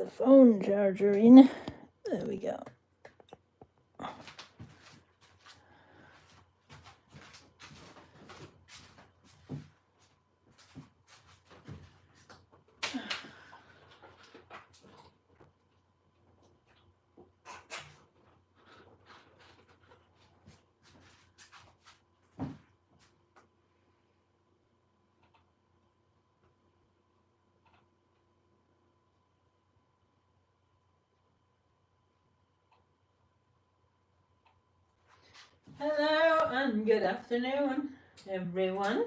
the phone charger in. There we go. Hello and good afternoon, everyone.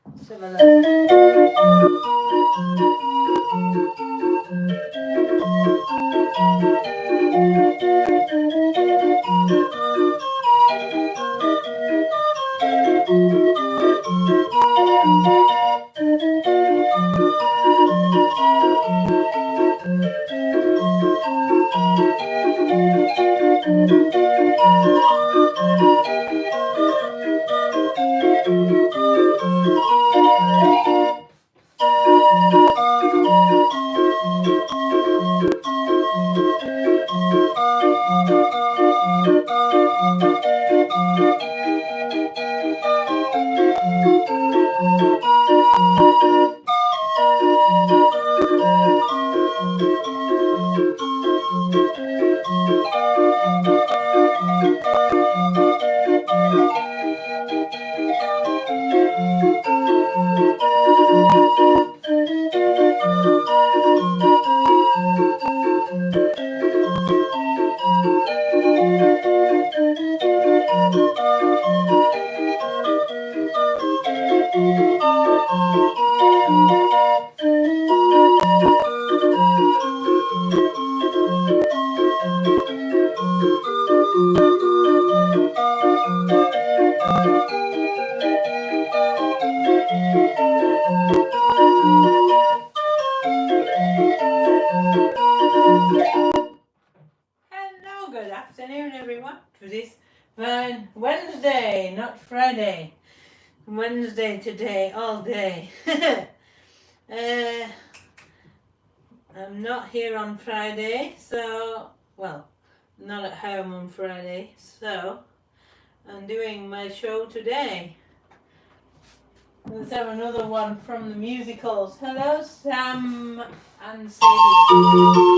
Let's have a Hello, good afternoon, everyone. To this fine Wednesday, not Friday. Wednesday today, all day. I'm not here on Friday, so, well, not at home on Friday, so I'm doing my show today. Let's have another one from the musicals. Hello, Sam and Sadie.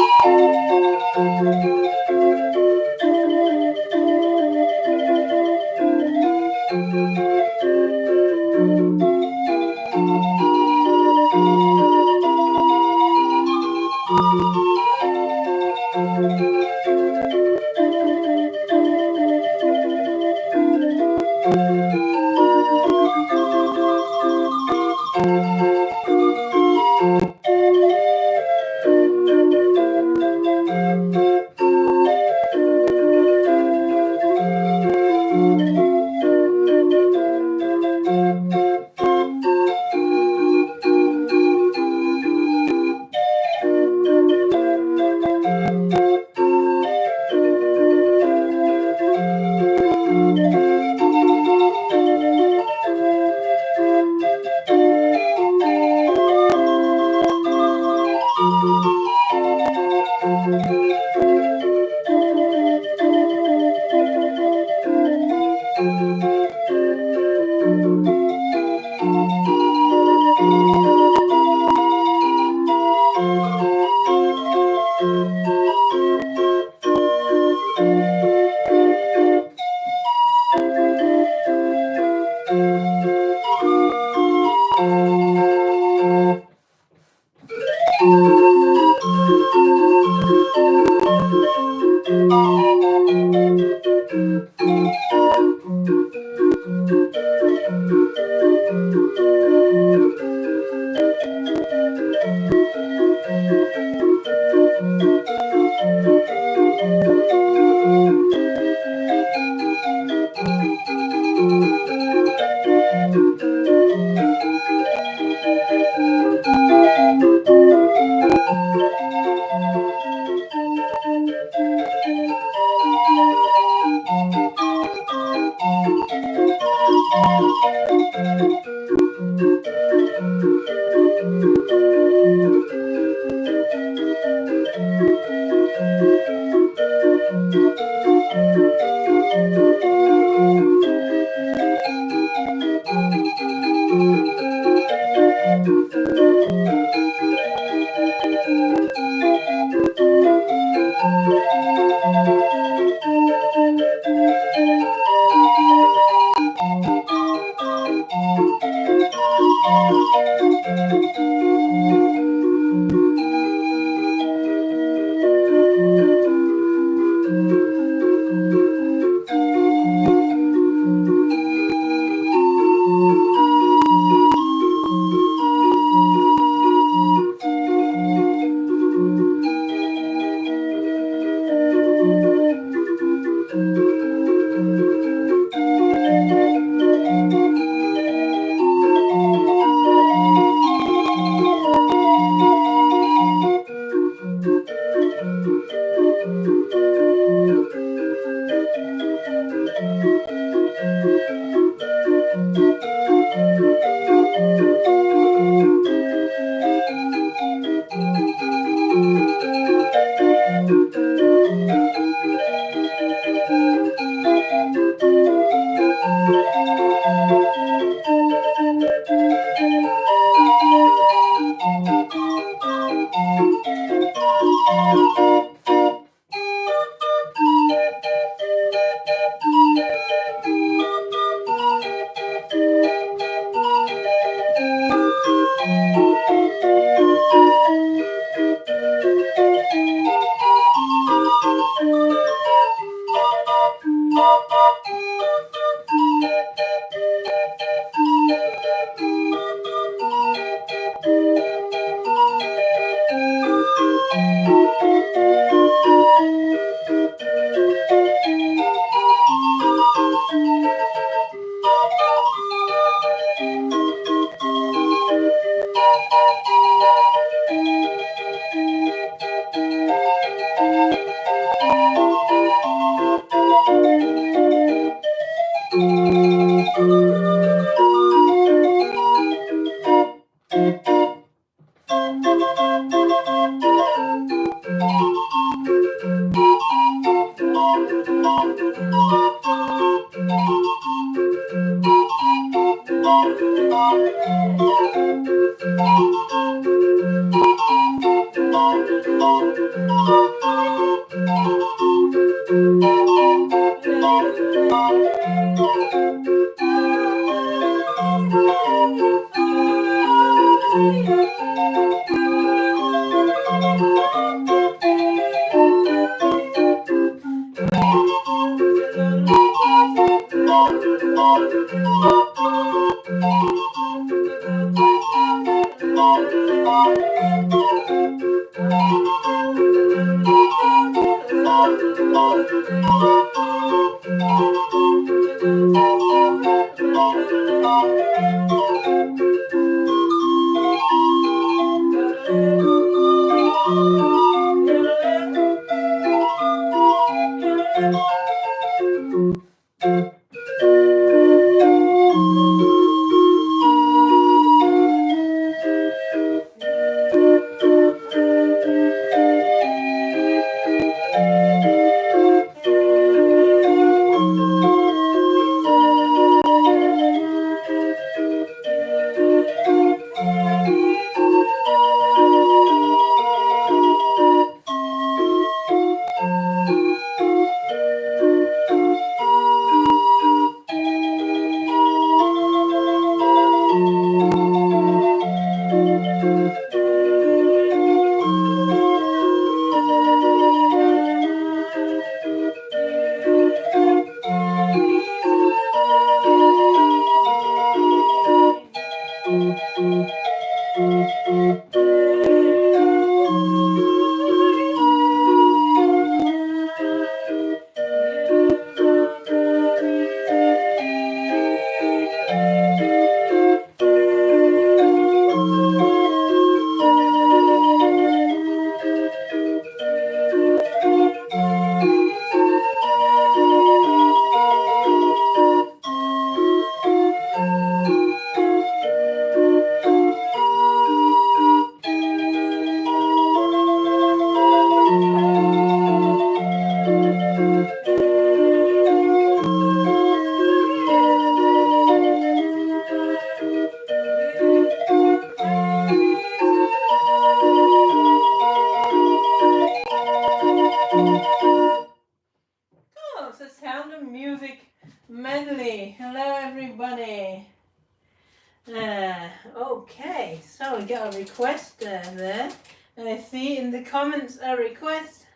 Okay, so we got a request there. I see in the comments a request.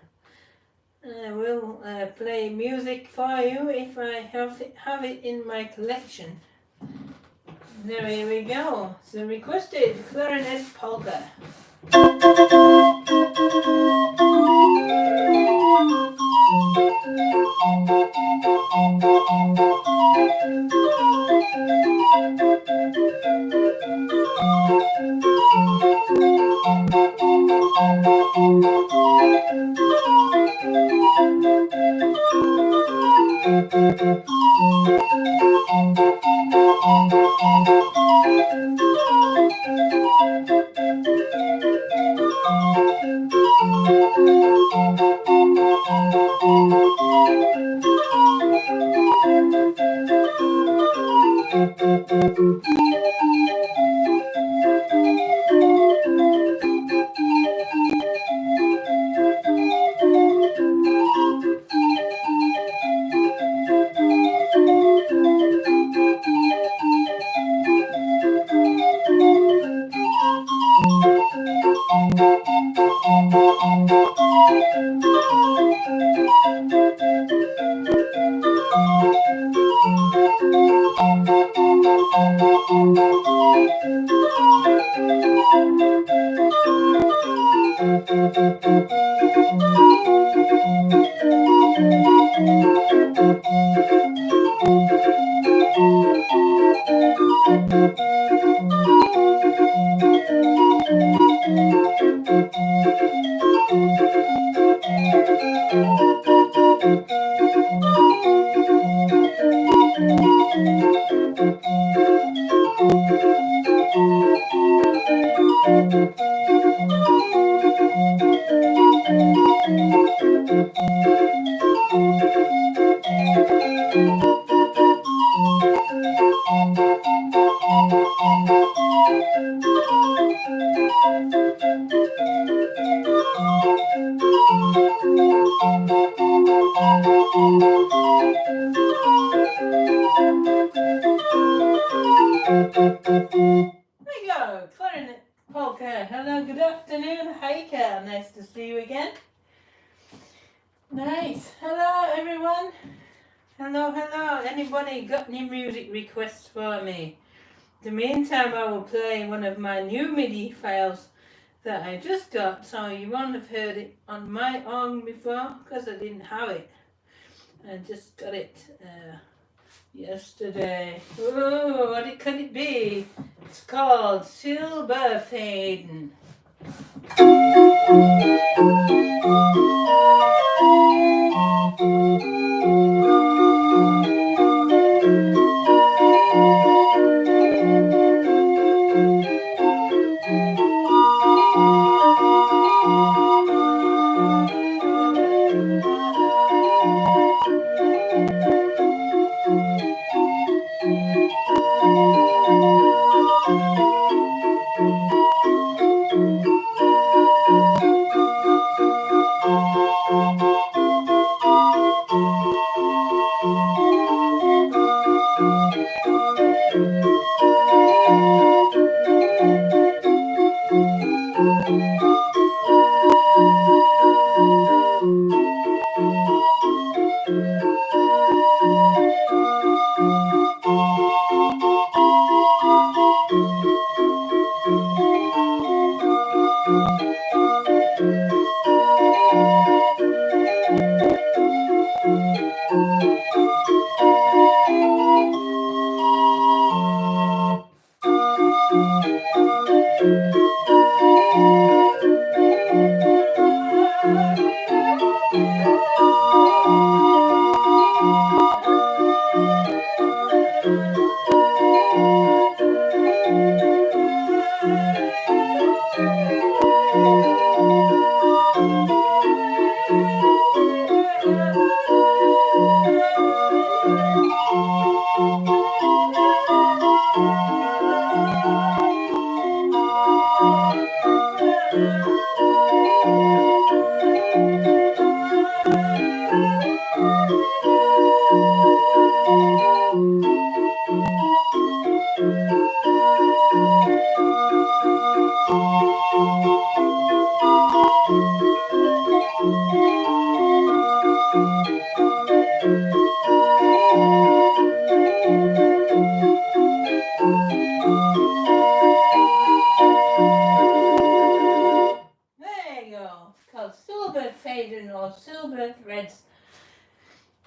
I will play music for you if I have it in my collection. There we go. So requested clarinet polka. Clarinet polka. Hello, good afternoon, Heike. Nice to see you again. Nice. Hello, everyone. Hello. Anybody got any music requests for me? In the meantime, I will play one of my new MIDI files that I just got, so you won't have heard it on my own before because I didn't have it. I just got it yesterday. Oh, what could it be? It's called Silver Faden.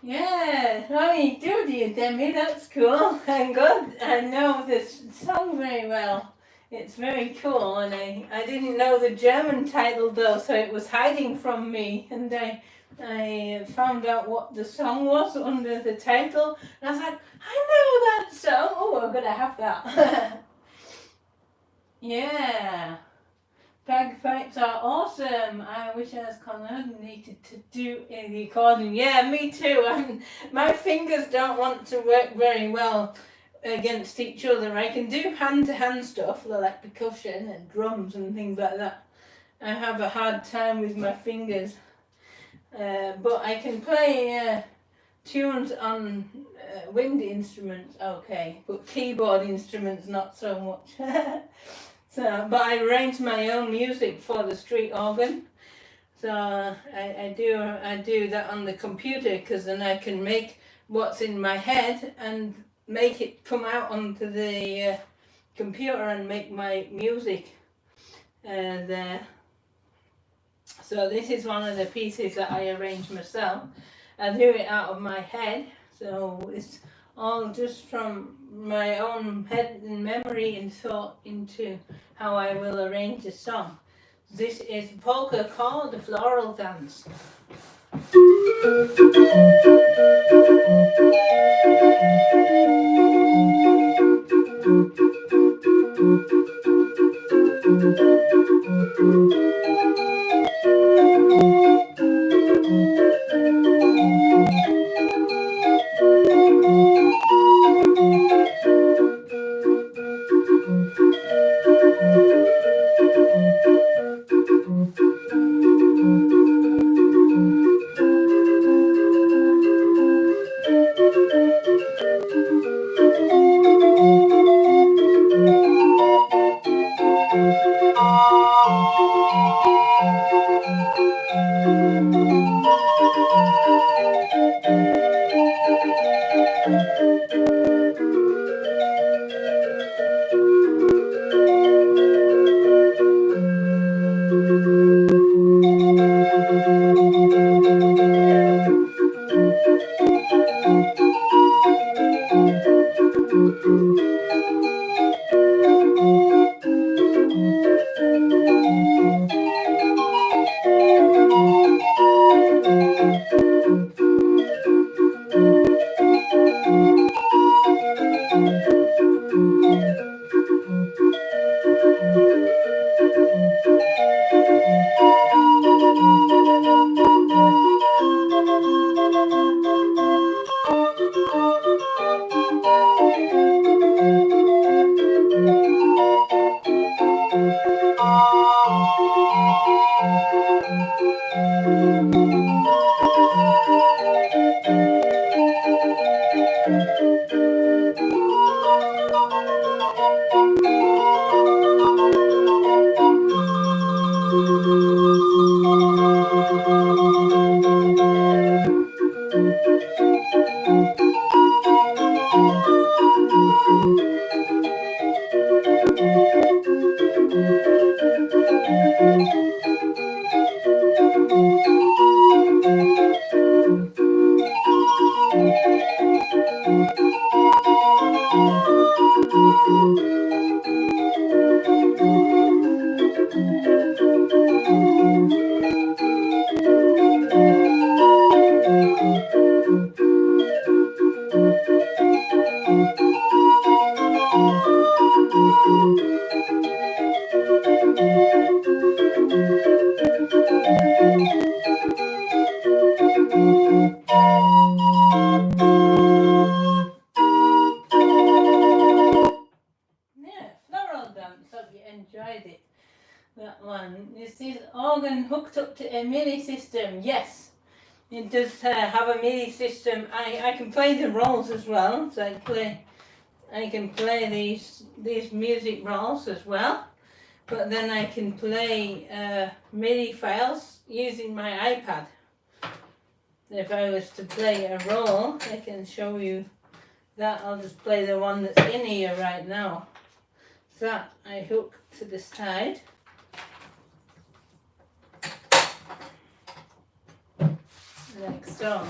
Yeah, how you do, dear Demi? That's cool. I'm good. I know this song very well. It's very cool, and I didn't know the German title though, so it was hiding from me. And I found out what the song was under the title, and I was like, I know that song. Oh, I'm gonna have that. Yeah. Bagpipes are awesome. I wish I was coordinated to do a recording. Yeah, me too. My fingers don't want to work very well against each other. I can do hand-to-hand stuff like percussion and drums and things like that. I have a hard time with my fingers. But I can play tunes on wind instruments, okay, but keyboard instruments not so much. So, but I arrange my own music for the street organ. So I do that on the computer, because then I can make what's in my head and make it come out onto the computer and make my music there. So this is one of the pieces that I arrange myself. I do it out of my head, so it's all just from my own head and memory and thought into how I will arrange a song. This is polka called the Floral Dance. Enjoyed it. That one. Is this organ hooked up to a MIDI system? Yes, it does have a MIDI system. I can play the rolls as well. So I can play these music rolls as well. But then I can play MIDI files using my iPad. If I was to play a roll, I can show you that. I'll just play the one that's in here right now. That I hook to the side. next song.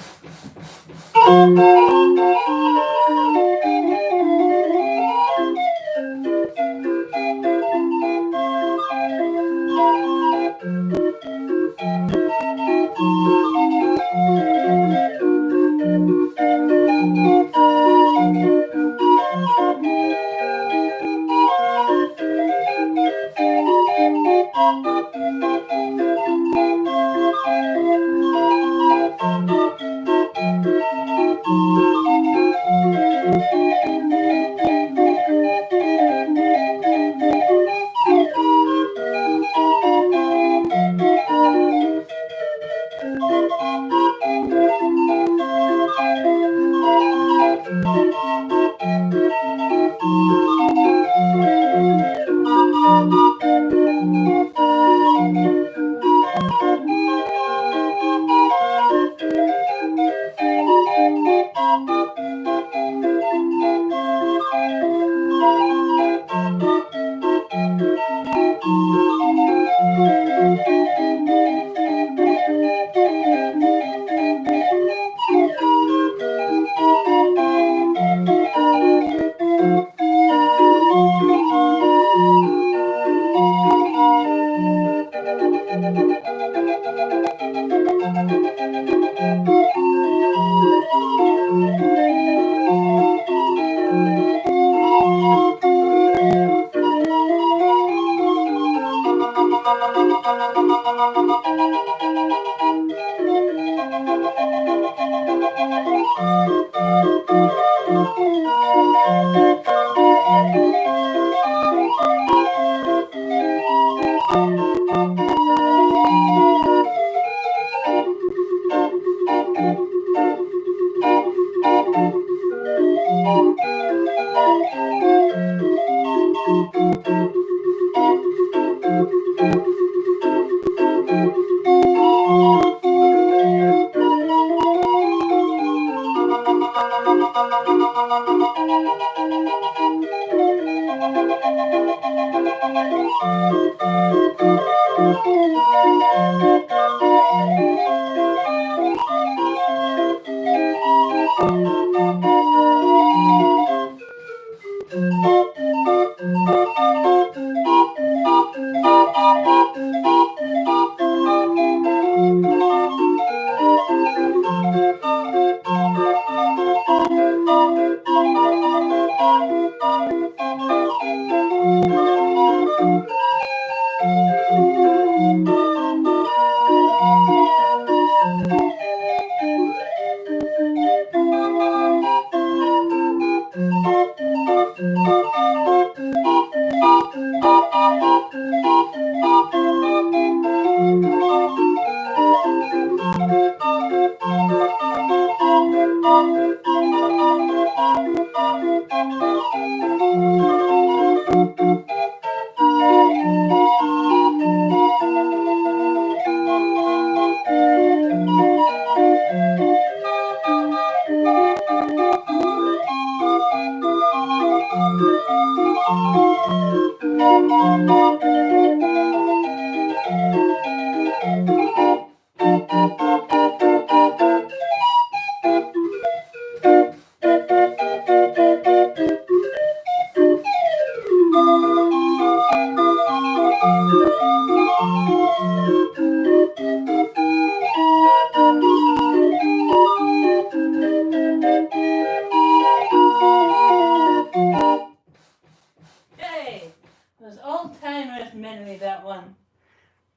That one.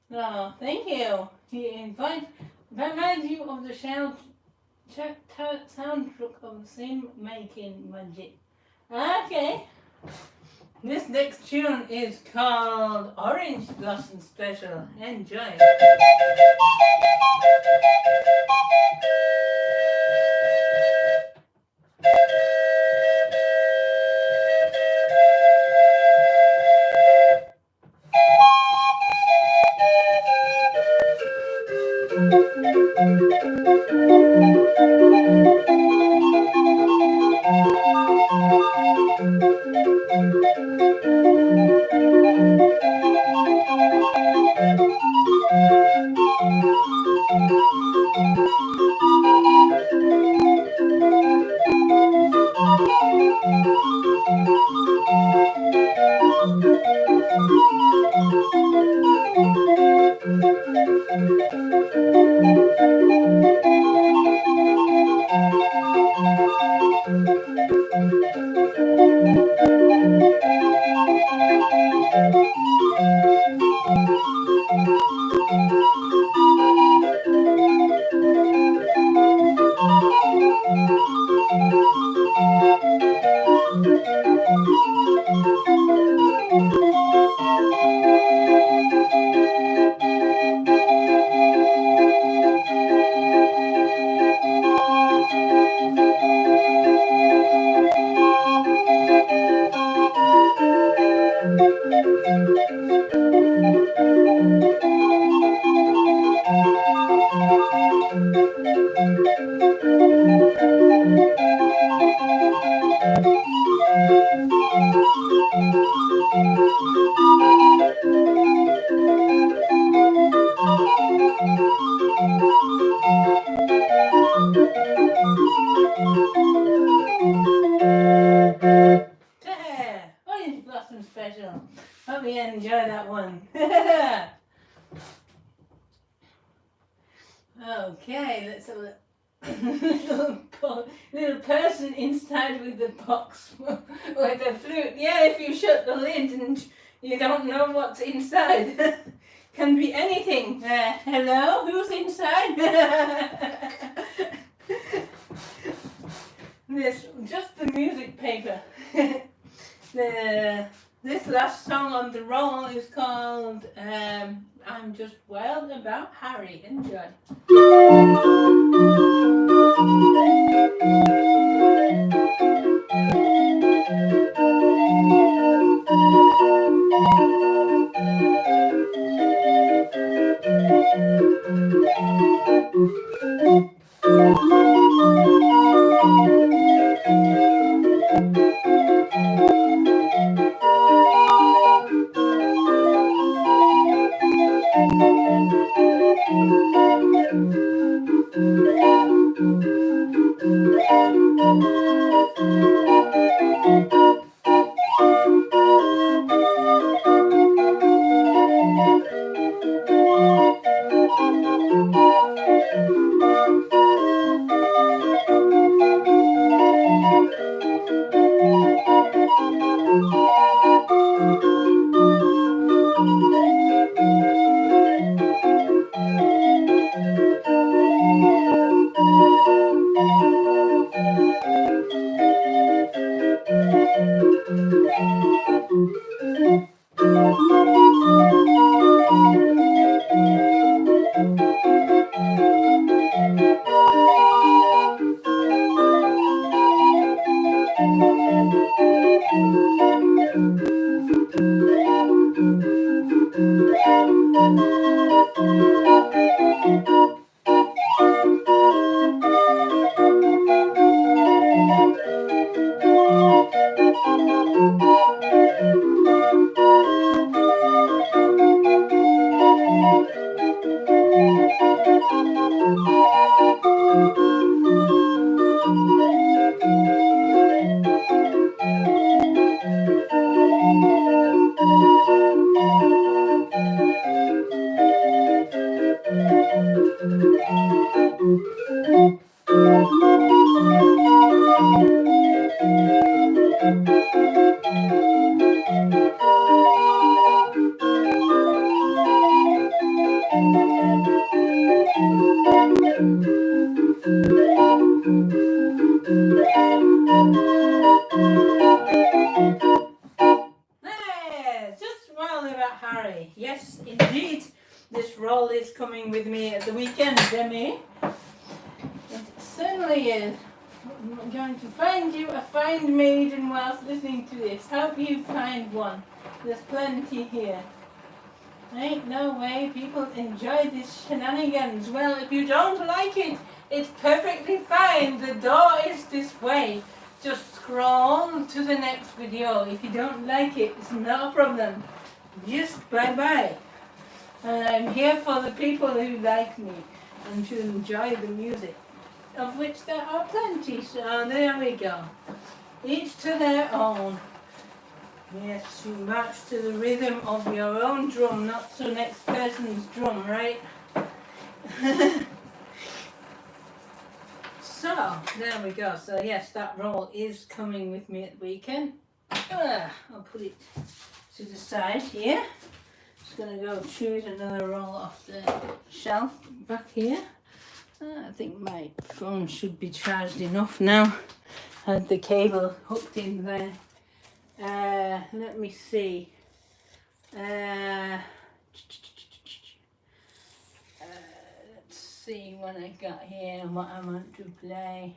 No, thank you. He reminds you of the soundtrack of the same making magic. Okay. This next tune is called Orange Blossom Special. Enjoy. Orange Blossom Special. Hope you enjoy that one. Okay, let's have a little person inside with the box with the flute. Yeah, if you shut the lid and you don't know what's inside. Can be anything. Hello, who's inside? This just the music paper. This last song on the roll is called I'm Just Wild About Harry. Enjoy. Harry. Yes, indeed, this role is coming with me at the weekend, Demi. It certainly is. I'm going to find you a fine maiden whilst listening to this. Hope you find one. There's plenty here. Ain't no way people enjoy this shenanigans. Well, if you don't like it, it's perfectly fine. The door is this way. Just scroll to the next video. If you don't like it, it's not a problem. Just bye-bye. And I'm here for the people who like me and to enjoy the music, of which there are plenty. So there we go. Each to their own. Yes, you march to the rhythm of your own drum, not the next person's drum, right? So, there we go. So yes, that roll is coming with me at the weekend. I'll put it to the side here. Just going to go choose another roll off the shelf back here. I think my phone should be charged enough now. I had the cable hooked in there. Let me see. Let's see what I got here, what I want to play.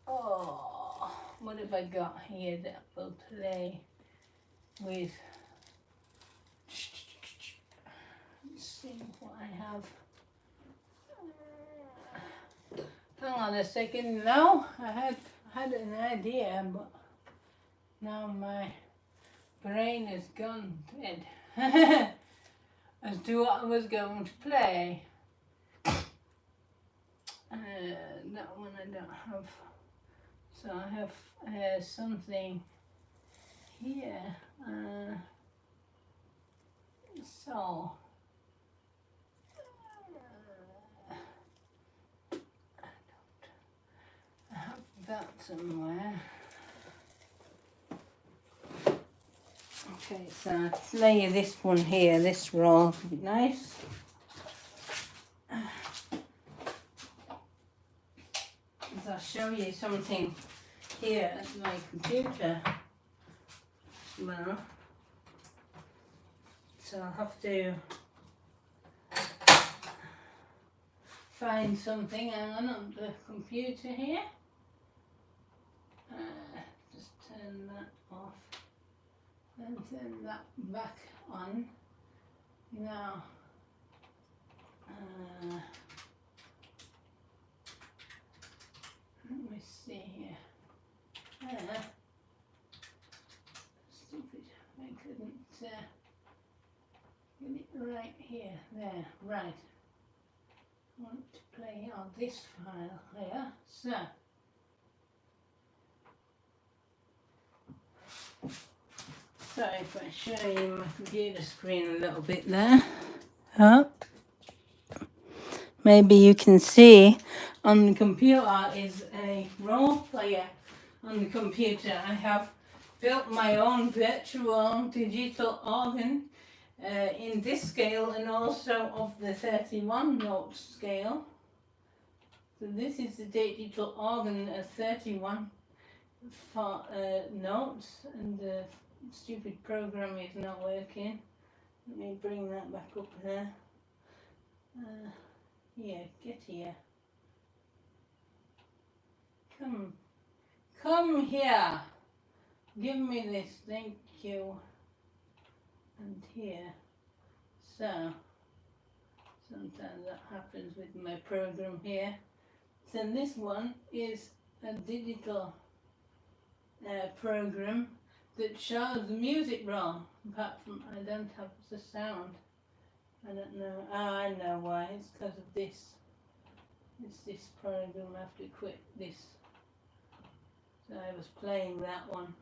Oh, what have I got here that will play with? Let's see what I have. Hang on a second. No, I had an idea, but now my brain has gone dead as to what I was going to play. That one I don't have. So I have something here. So I have that somewhere. Okay, so I'll lay this one here, this roll would be nice. I'll show you something here at my computer. Well, so I'll have to find something. Hang on the computer here. Just turn that off and turn that back on. Now, let me see here. Stupid, I couldn't get it right here. There, right. I want to play on this file here. So if I show you my computer screen a little bit there. Maybe you can see on the computer is a roll player. On the computer I have built my own virtual digital organ in this scale and also of the 31 note scale. So this is the digital organ at 31 notes, and the stupid program is not working. Let me bring that back up there. Here, get here. Come here. Give me this, thank you. And here. So, sometimes that happens with my program here. So this one is a digital program that shows the music roll. Apart from I don't have the sound. I don't know. I know why. It's because of this. It's this program. I have to quit this. So I was playing that one.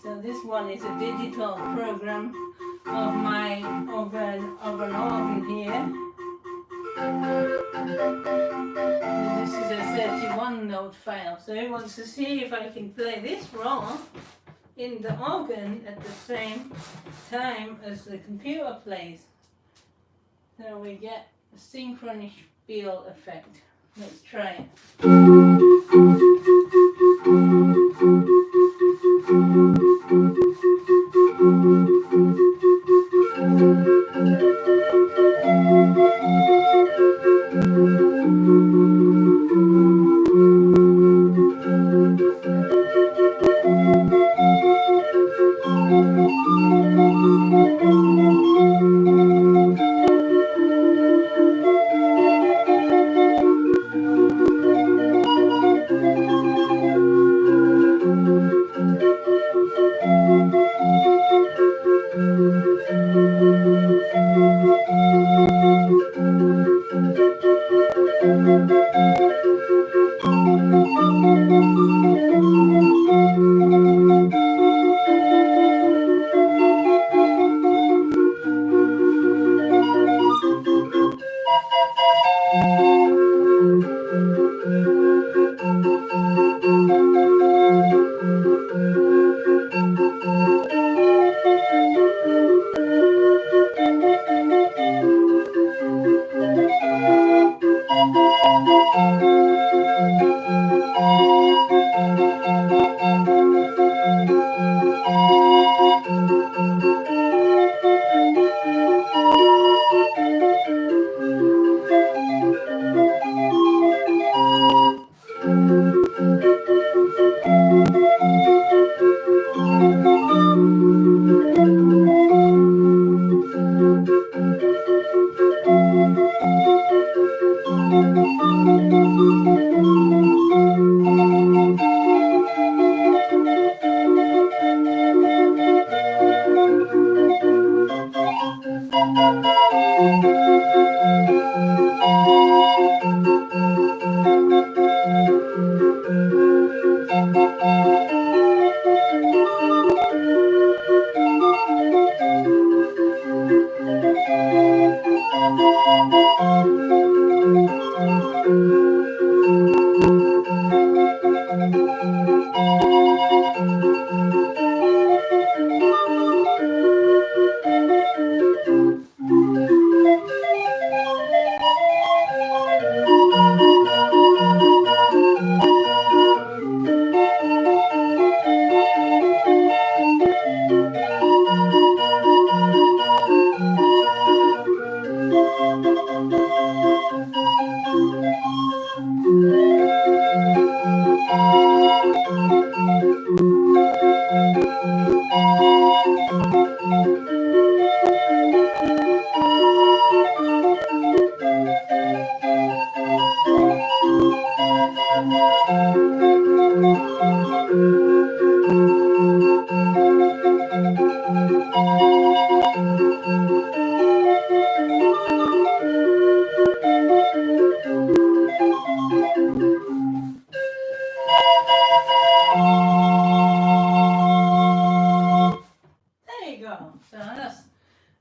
So this one is a digital program of an organ here. And this is a 31 note file. So he wants to see if I can play this roll in the organ at the same time as the computer plays. So we get a synchronous feel effect. Let's try it.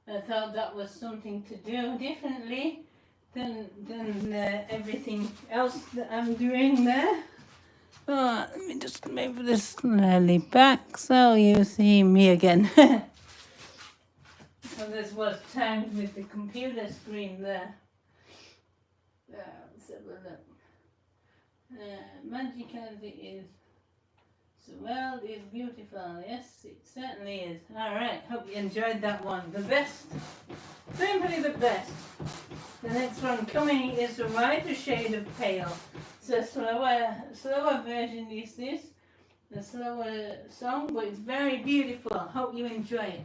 So I thought that was something to do differently than everything else that I'm doing there. Let me just move this slightly back so you see me again. So this was timed with the computer screen there. Let's have a look. Magic Candy is the world is beautiful. Yes, it certainly is. Alright, hope you enjoyed that one. The best, simply the best. The next one coming is a lighter shade of pale. It's a slower version is this. A slower song, but it's very beautiful. Hope you enjoy it.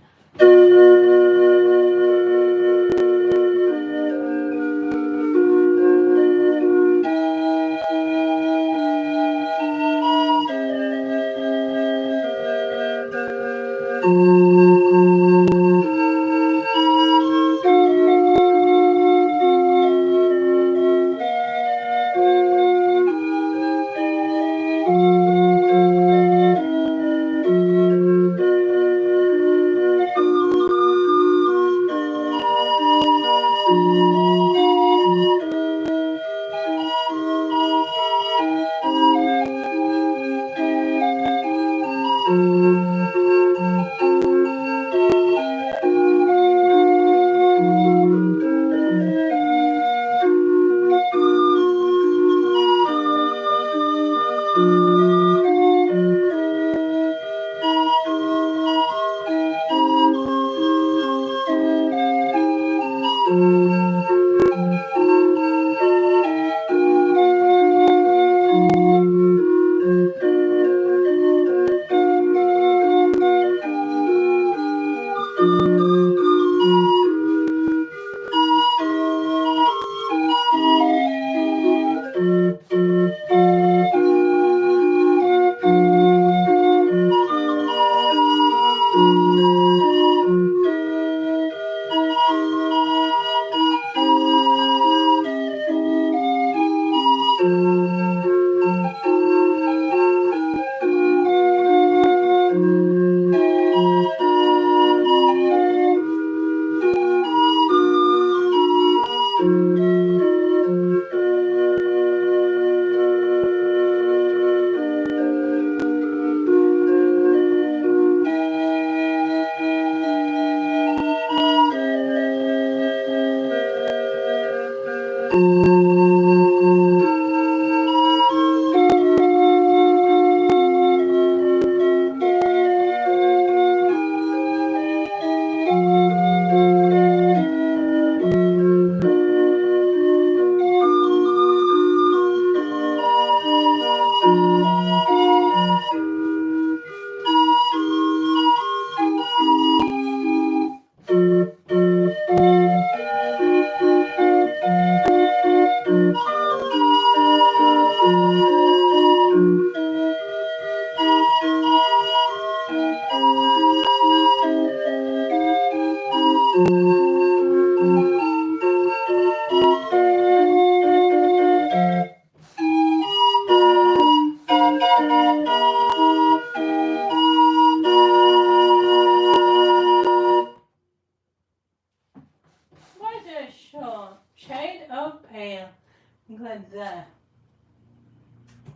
there.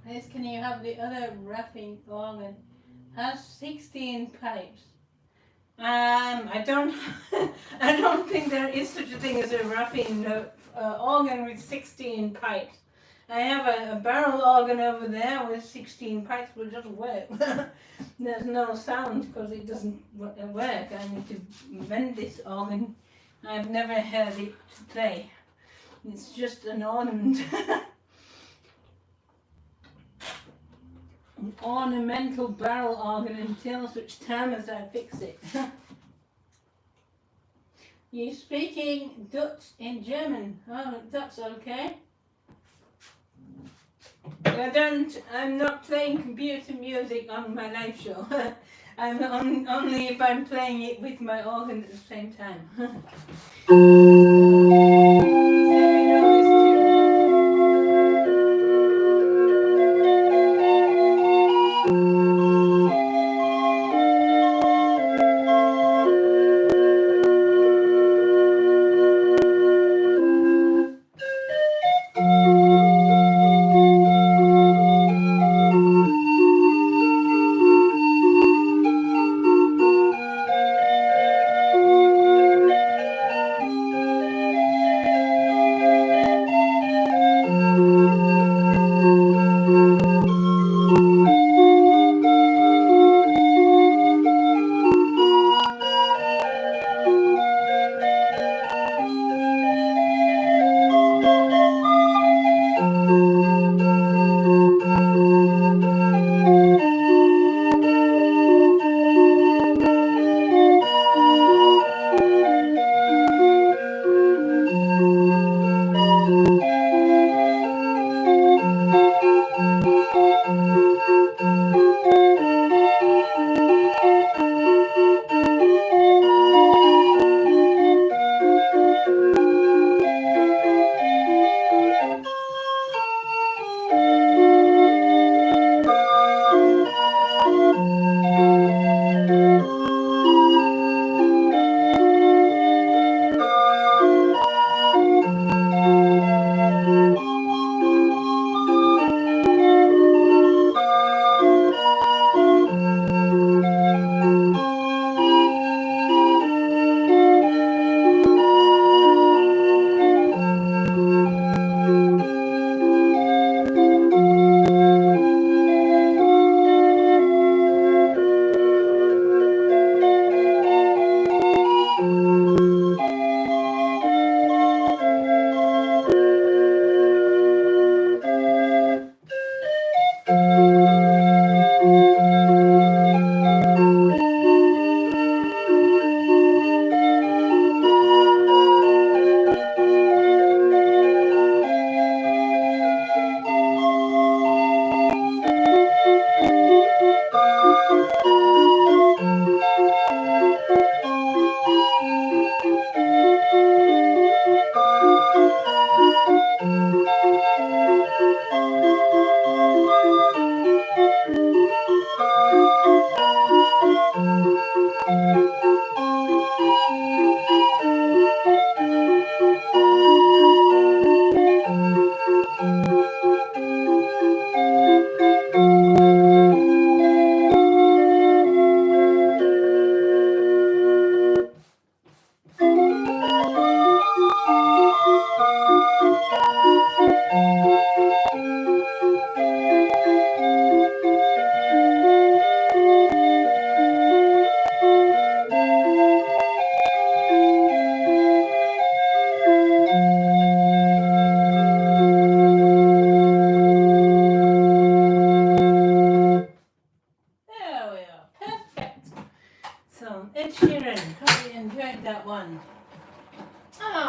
This, can you have the other roughing organ? Has 16 pipes. I don't I don't think there is such a thing as a roughing organ with 16 pipes. I have a barrel organ over there with 16 pipes, but it doesn't work. There's no sound because it doesn't work. I need to mend this organ. I've never heard it play. It's just an ornament. An ornamental barrel organ until such time as I fix it. You speaking Dutch in German? Oh, that's okay. I'm not playing computer music on my live show. Only if I'm playing it with my organ at the same time.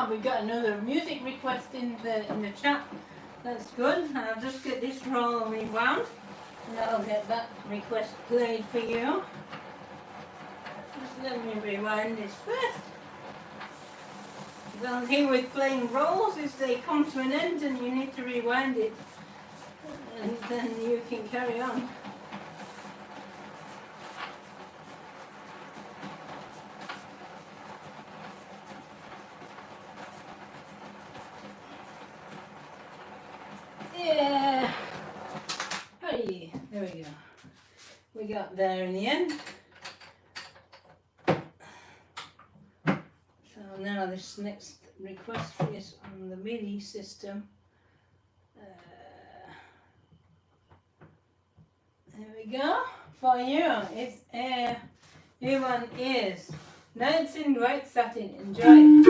We got another music request in the chat. That's good. I'll just get this roll rewound and I'll get that request played for you. Just let me rewind this first. The thing with playing rolls is they come to an end and you need to rewind it and then you can carry on. we got there in the end. So now this next request is on the MIDI system. There we go for you. It's new one is Nights in White Satin. Enjoy.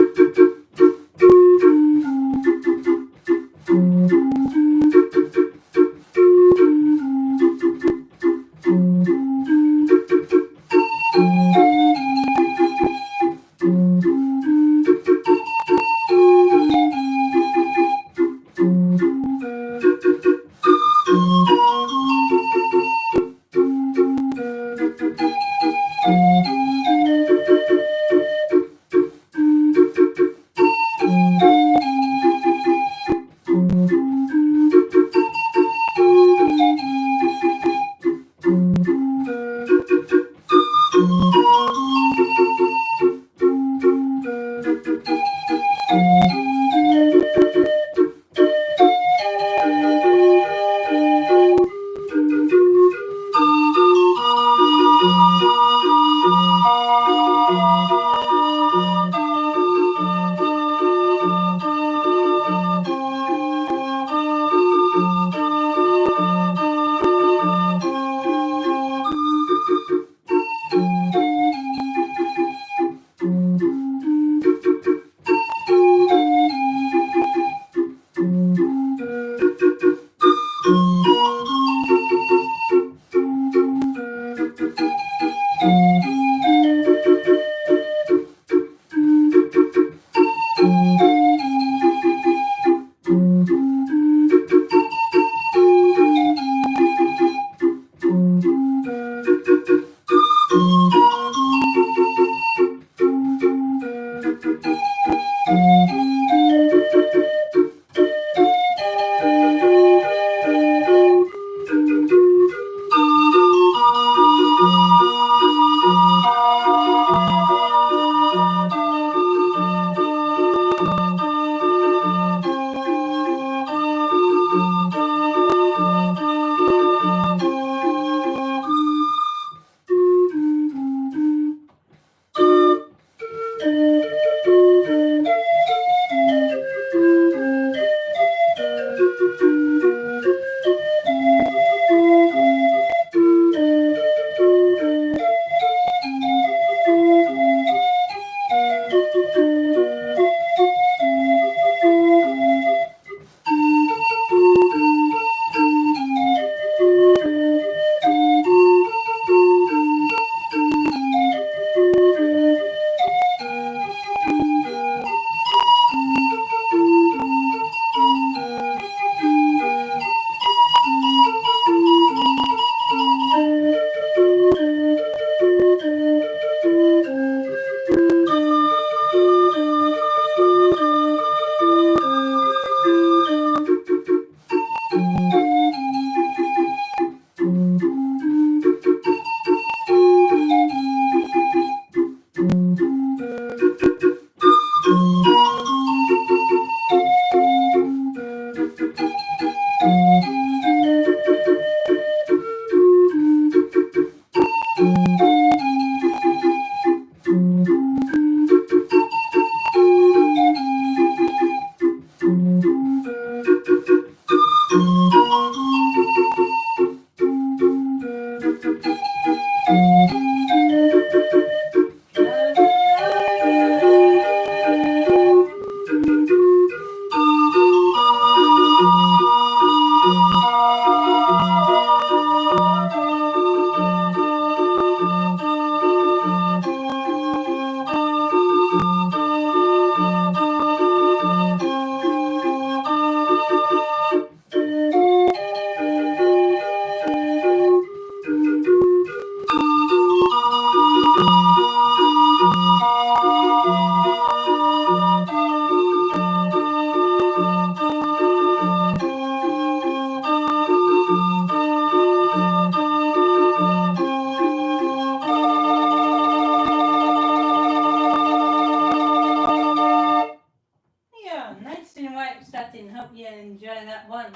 Hope you enjoy that one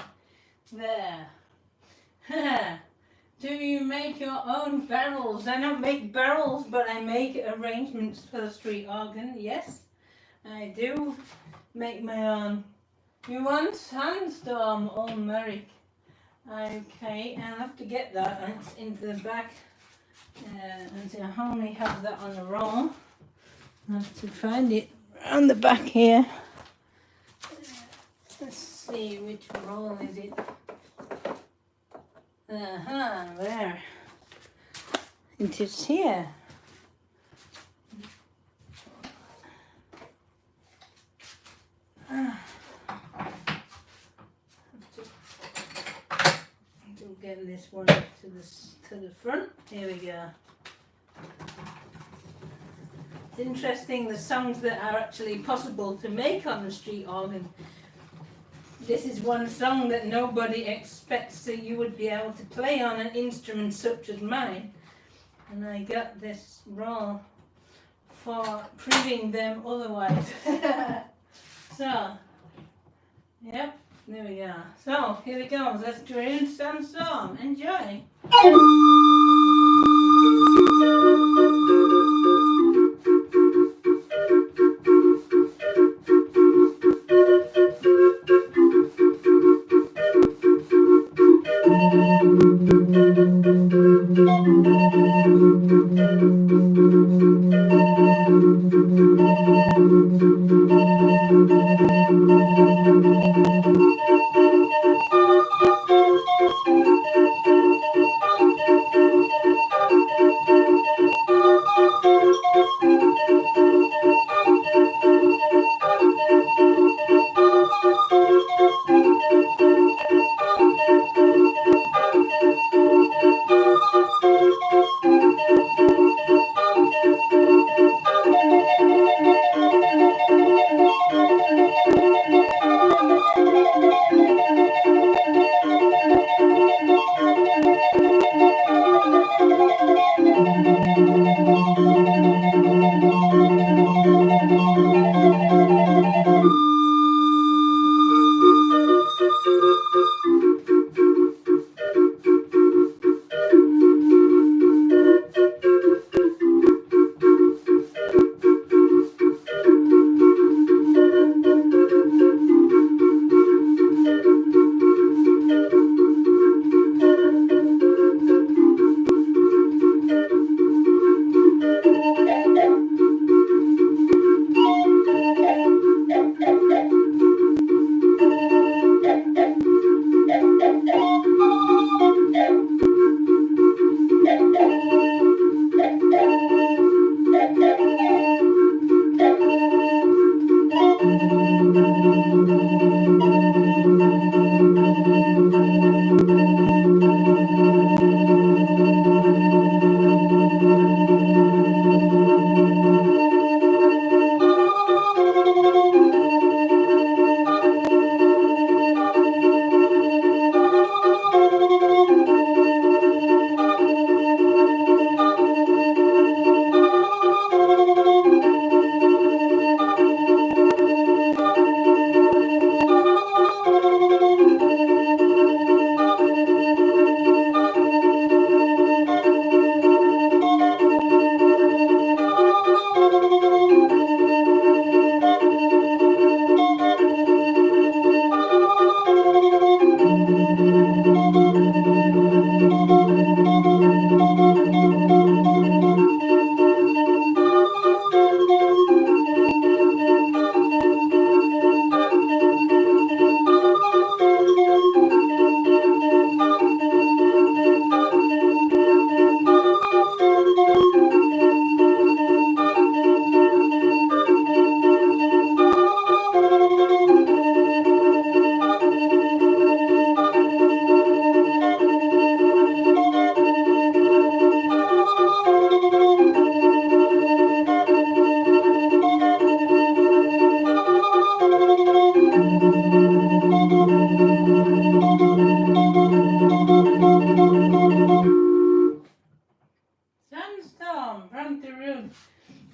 there. Do you make your own barrels? I don't make barrels, but I make arrangements for the street organ. Yes, I do make my own. You want Sandstorm, oh Merrick? Okay, I'll have to get that. It's into the back. And I only have that on a roll. I have to find it on the back here. Let's see, which roll is it? There. It is here. To get this one to the front. Here we go. It's interesting the songs that are actually possible to make on the street organ. This is one song that nobody expects that you would be able to play on an instrument such as mine. And I got this roll for proving them otherwise. So, yep, there we go. So, here we go. Let's tune Sandstorm. Enjoy.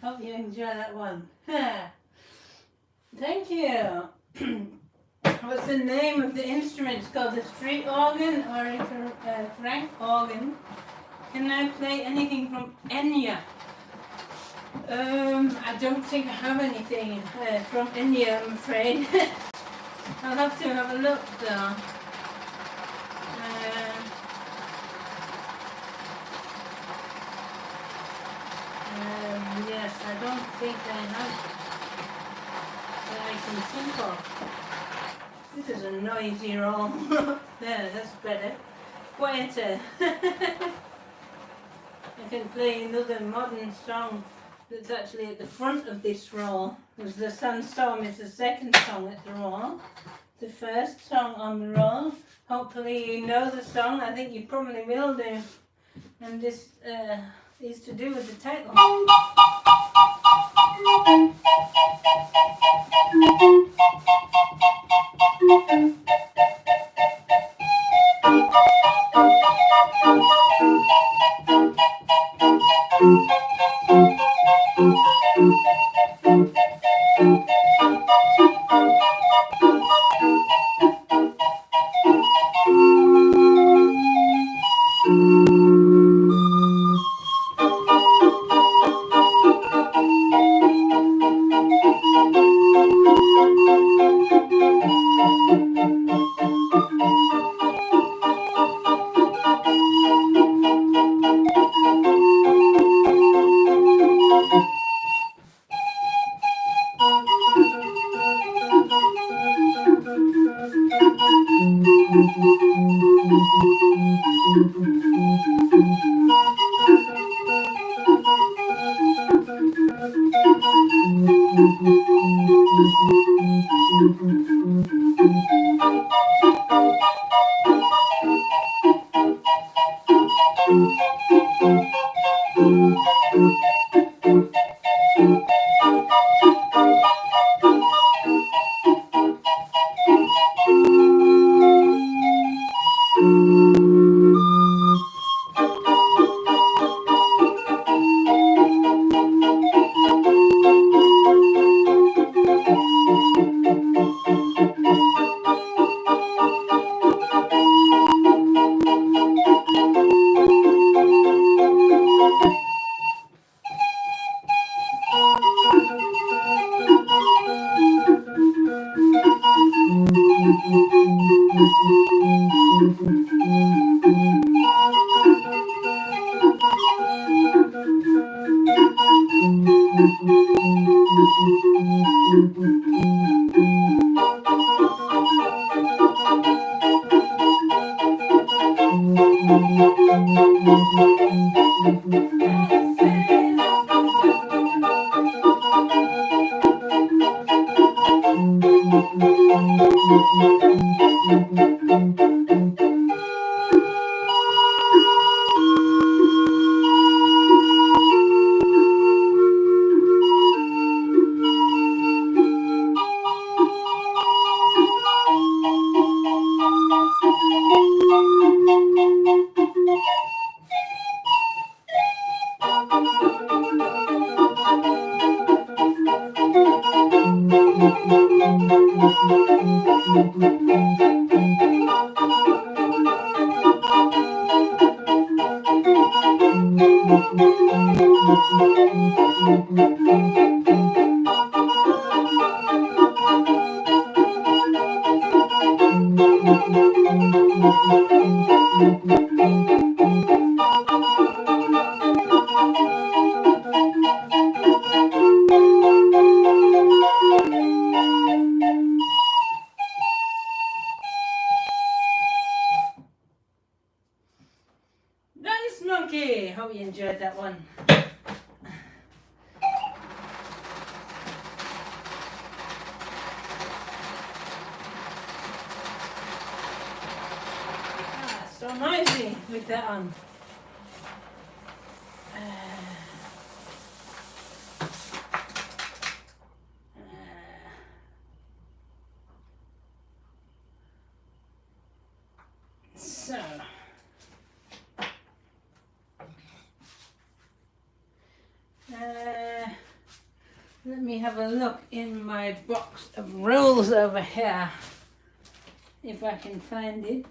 Hope you enjoy that one. Thank you. What's the name of the instrument? It's called the street organ or a crank organ. Can I play anything from Enya? I don't think I have anything from Enya, I'm afraid. I'll have to have a look though. Yes, I don't think I have that I can think of. This is a noisy roll. There, that's better. Quieter. I can play another modern song that's actually at the front of this roll. Because the Sandstorm is the second song at the roll. The first song on the roll. Hopefully you know the song. I think you probably will do. And this is to do with the title. Dance Monkey! Hope you enjoyed that one. So noisy with that on. So let me have a look in my box of rolls over here. if I can find it.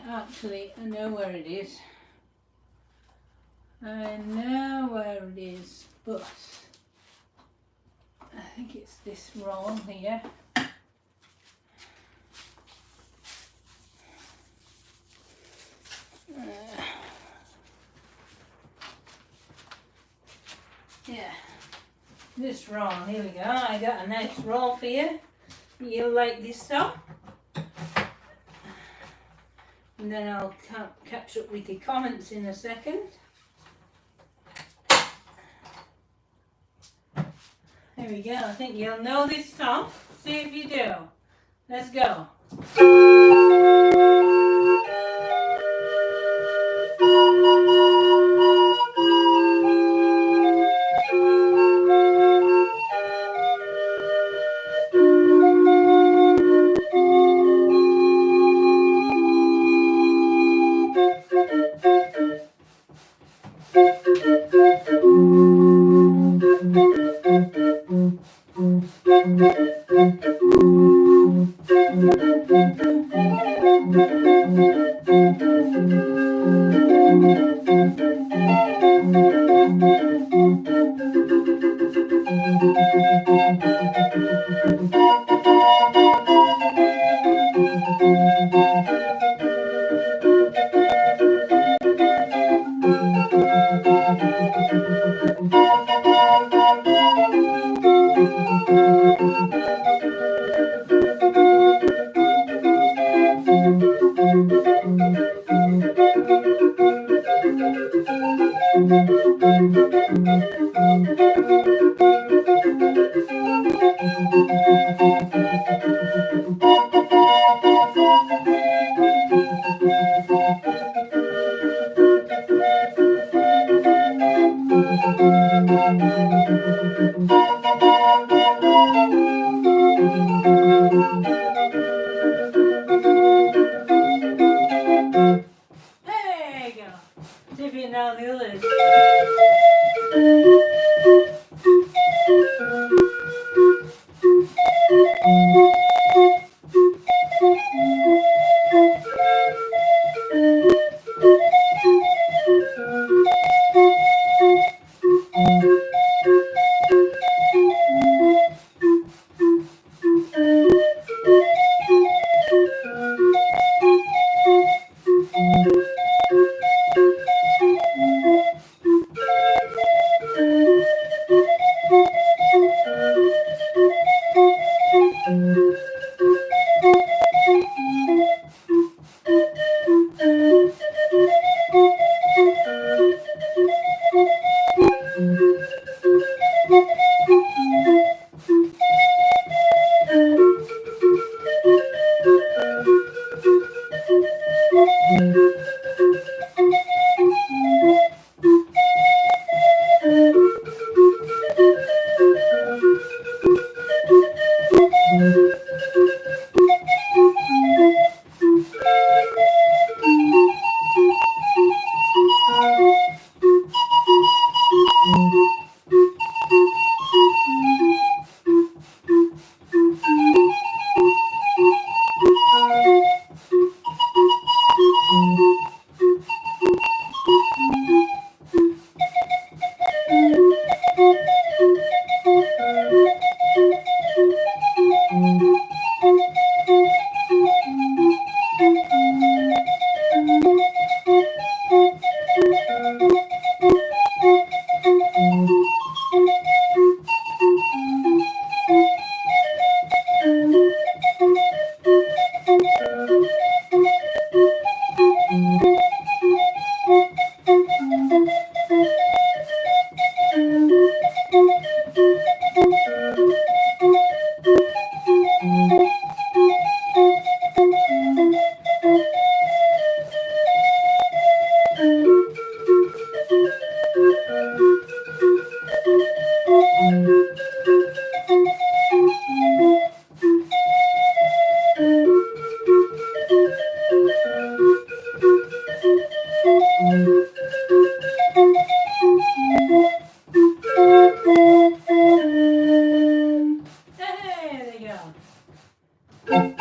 Actually, I know where it is. I know where it is, but I think it's this roll here. Yeah, this roll, here we go. I got a nice roll for you. You'll like this stuff. And then I'll catch up with your comments in a second. There we go. I think you'll know this song. See if you do. Let's go. If you know the others. There you go.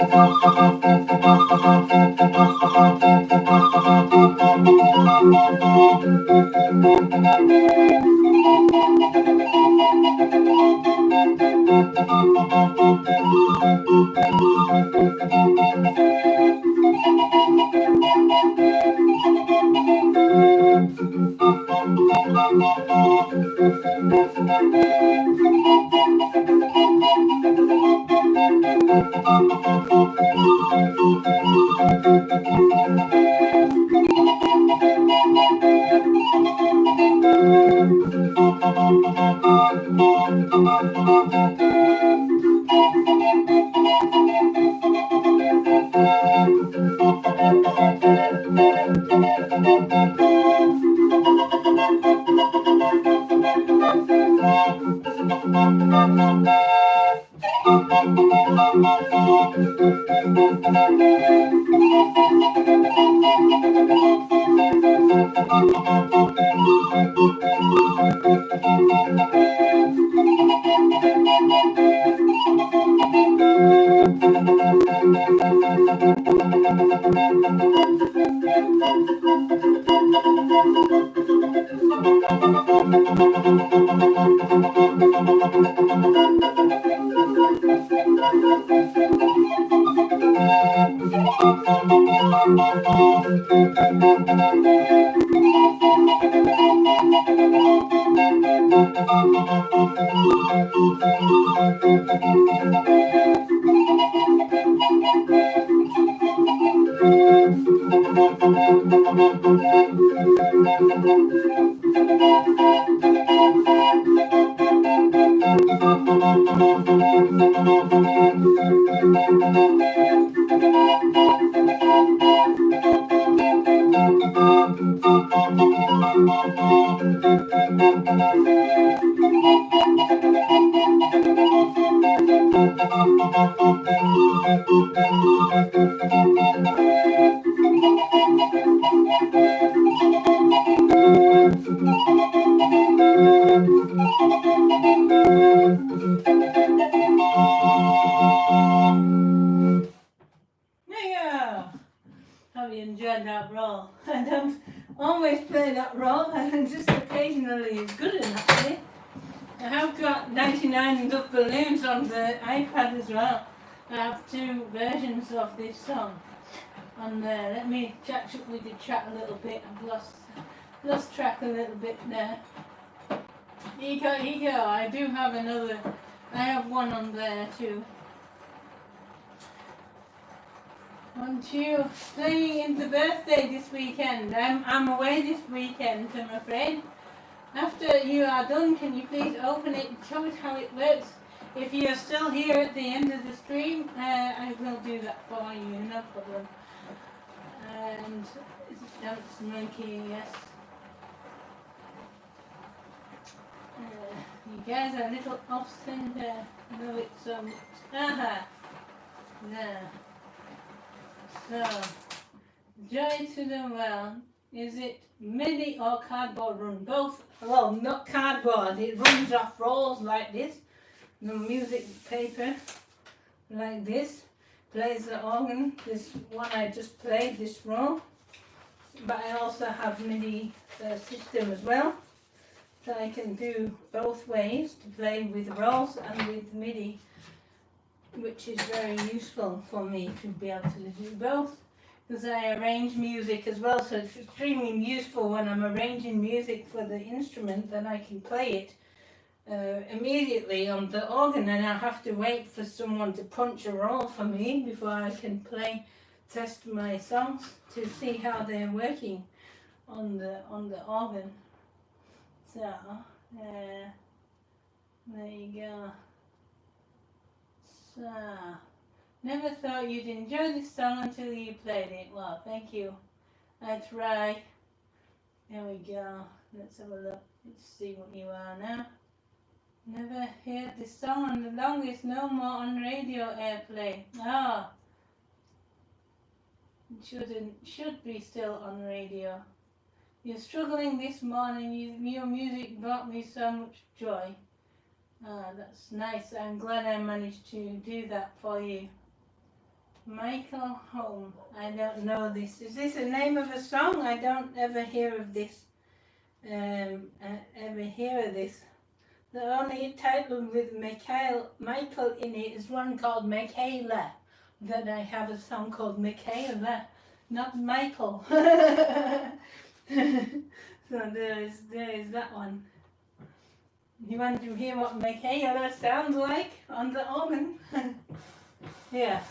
Have you enjoyed that roll? I don't always play that roll, and just occasionally it's good enough, actually. I have got 99 Enough Balloons on the iPad as well. I have 2 versions of this song on there. Let me catch up with the chat a little bit. I've lost track a little bit there. Here you go. I do have another. I have one on there too. Aren't you playing in the birthday this weekend? I'm away this weekend, I'm afraid. After you are done, can you please open it and show us how it works? If you're still here at the end of the stream, I will do that for you, no problem. And Dance Monkey, yes. You guys are a little off center. Know it so much. Aha! There. So, Joy to the Well. Is it MIDI or cardboard run? Both. Well, not cardboard. It runs off rolls like this. The music paper like this. Plays the organ. This one I just played, this roll. But I also have MIDI system as well. So I can do both ways, to play with rolls and with MIDI, which is very useful for me to be able to do both, because I arrange music as well, so it's extremely useful when I'm arranging music for the instrument that I can play it immediately on the organ, and I have to wait for someone to punch a roll for me before I can test my songs to see how they're working on the organ. So, there you go. So, never thought you'd enjoy this song until you played it. Well, thank you. I try. There we go. Let's have a look. Let's see what you are now. Never heard this song on the longest, no more on radio airplay. Ah. Should be still on radio. You're struggling this morning. Your music brought me so much joy. Ah, that's nice. I'm glad I managed to do that for you. Michael Home. I don't know this. Is this the name of a song? I don't ever hear of this. ever hear of this. The only title with Michael in it is one called Michaela. That I have a song called Michaela, not Michael. So there is that one. You want to hear what Michaela sounds like on the organ? Yeah.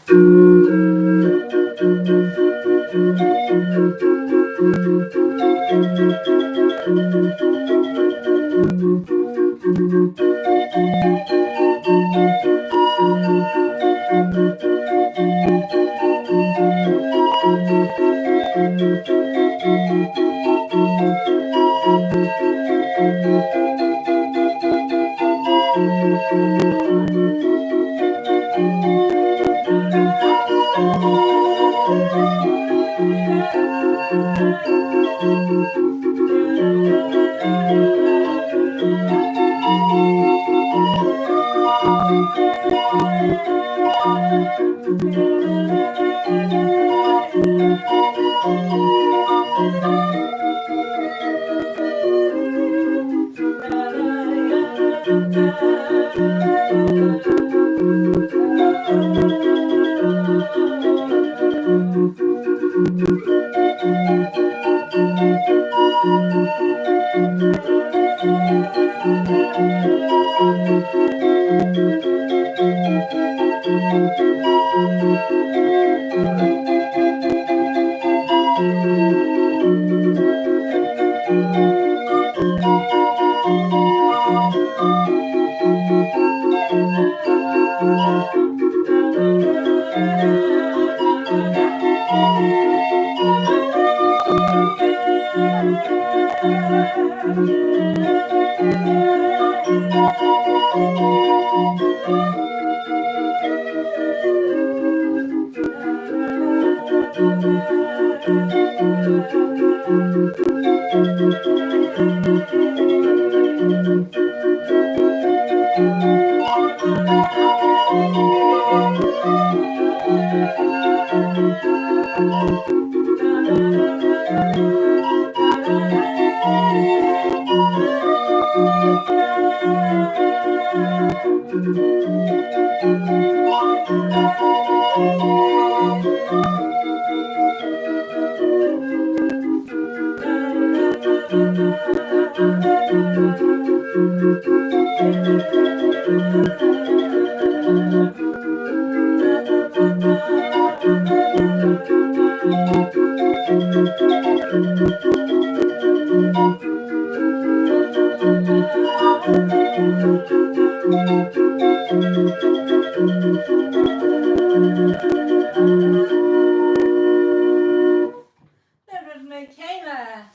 That was Michaela.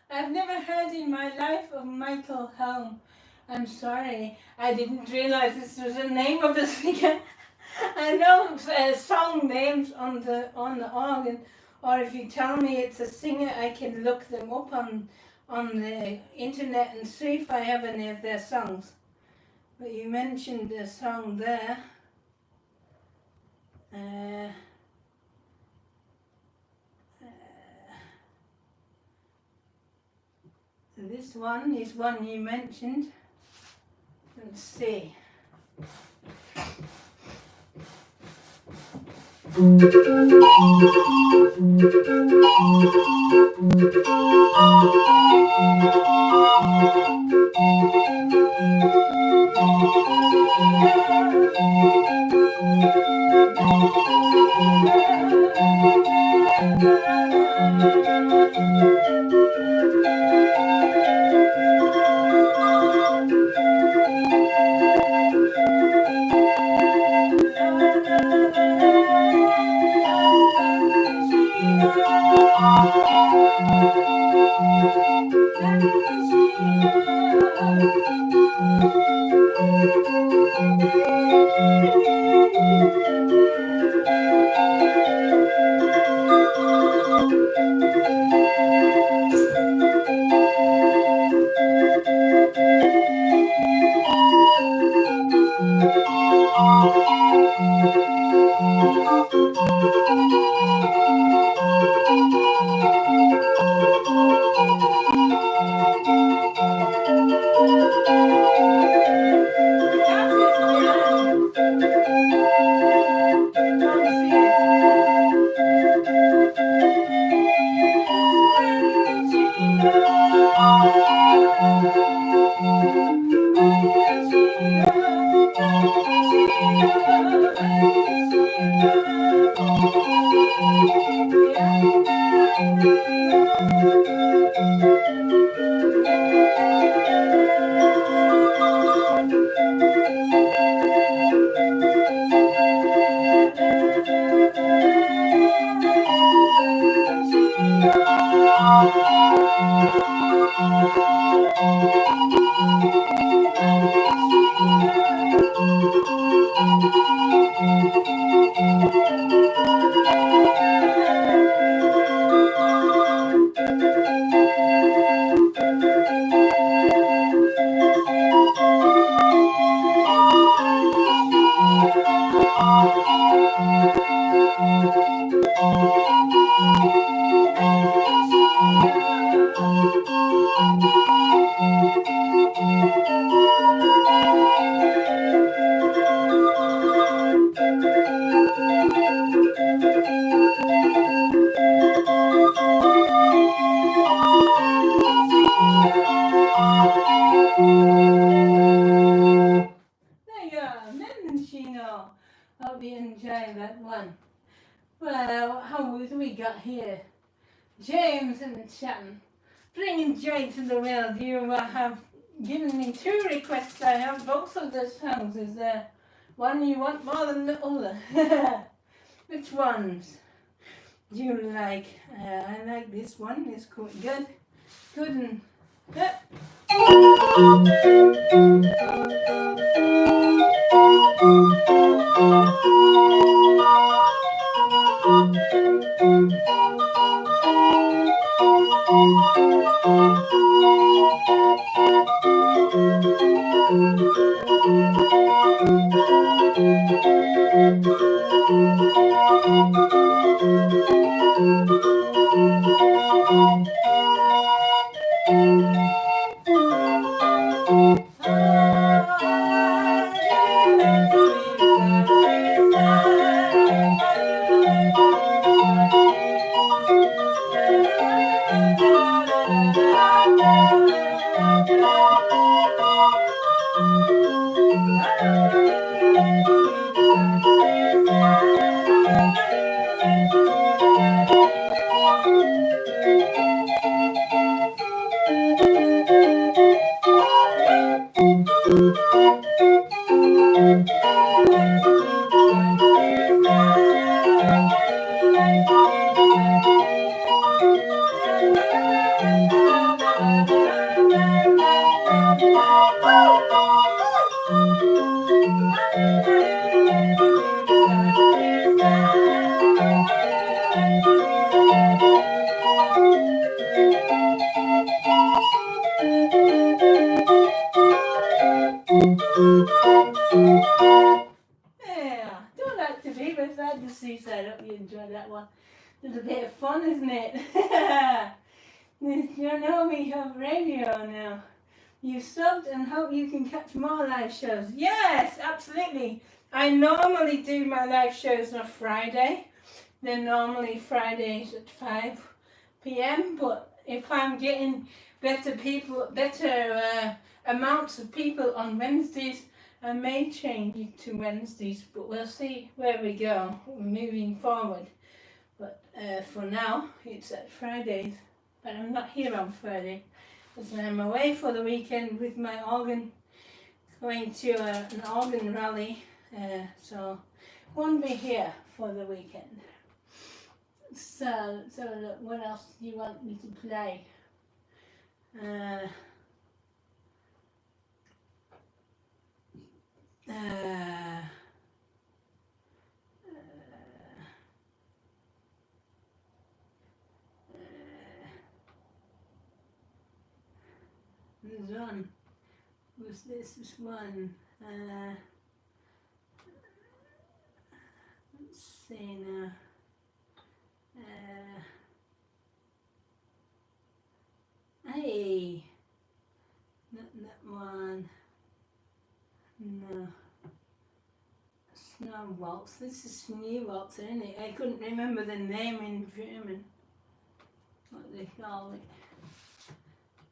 I've never heard in my life of Michael Helm. I'm sorry, I didn't realize this was the name of a singer. I know song names on the organ, or if you tell me it's a singer, I can look them up on the internet and see if I have any of their songs. But you mentioned a song there. This one is one you mentioned. Let's see. There you are, Mendocino. Hope you enjoyed that one. Well, how do we got here? James in the chat. Bringing joy to the world. You have given me 2 requests. I have both of the songs. Is there one you want more than the other? Which ones do you like? I like this one. It's good. Good and yep. Yeah, don't like to be beside the seaside. I hope you enjoyed that one. It's a bit of fun, isn't it? You know we have radio now. You subbed and hope you can catch more live shows. Yes, absolutely. I normally do my live shows on a Friday. They're normally Fridays at 5 p.m. But if I'm getting better amounts of people on Wednesdays, I may change it to Wednesdays, but we'll see where we go moving forward. But for now, it's at Fridays. But I'm not here on Friday because I'm away for the weekend with my organ, going to an organ rally, so won't be here for the weekend. So look, what else do you want me to play? There's one. Was this one? Let's see now. Hey, not that one. No. Snow Waltz. This is Snow Waltz, isn't it? I couldn't remember the name in German. What they call it.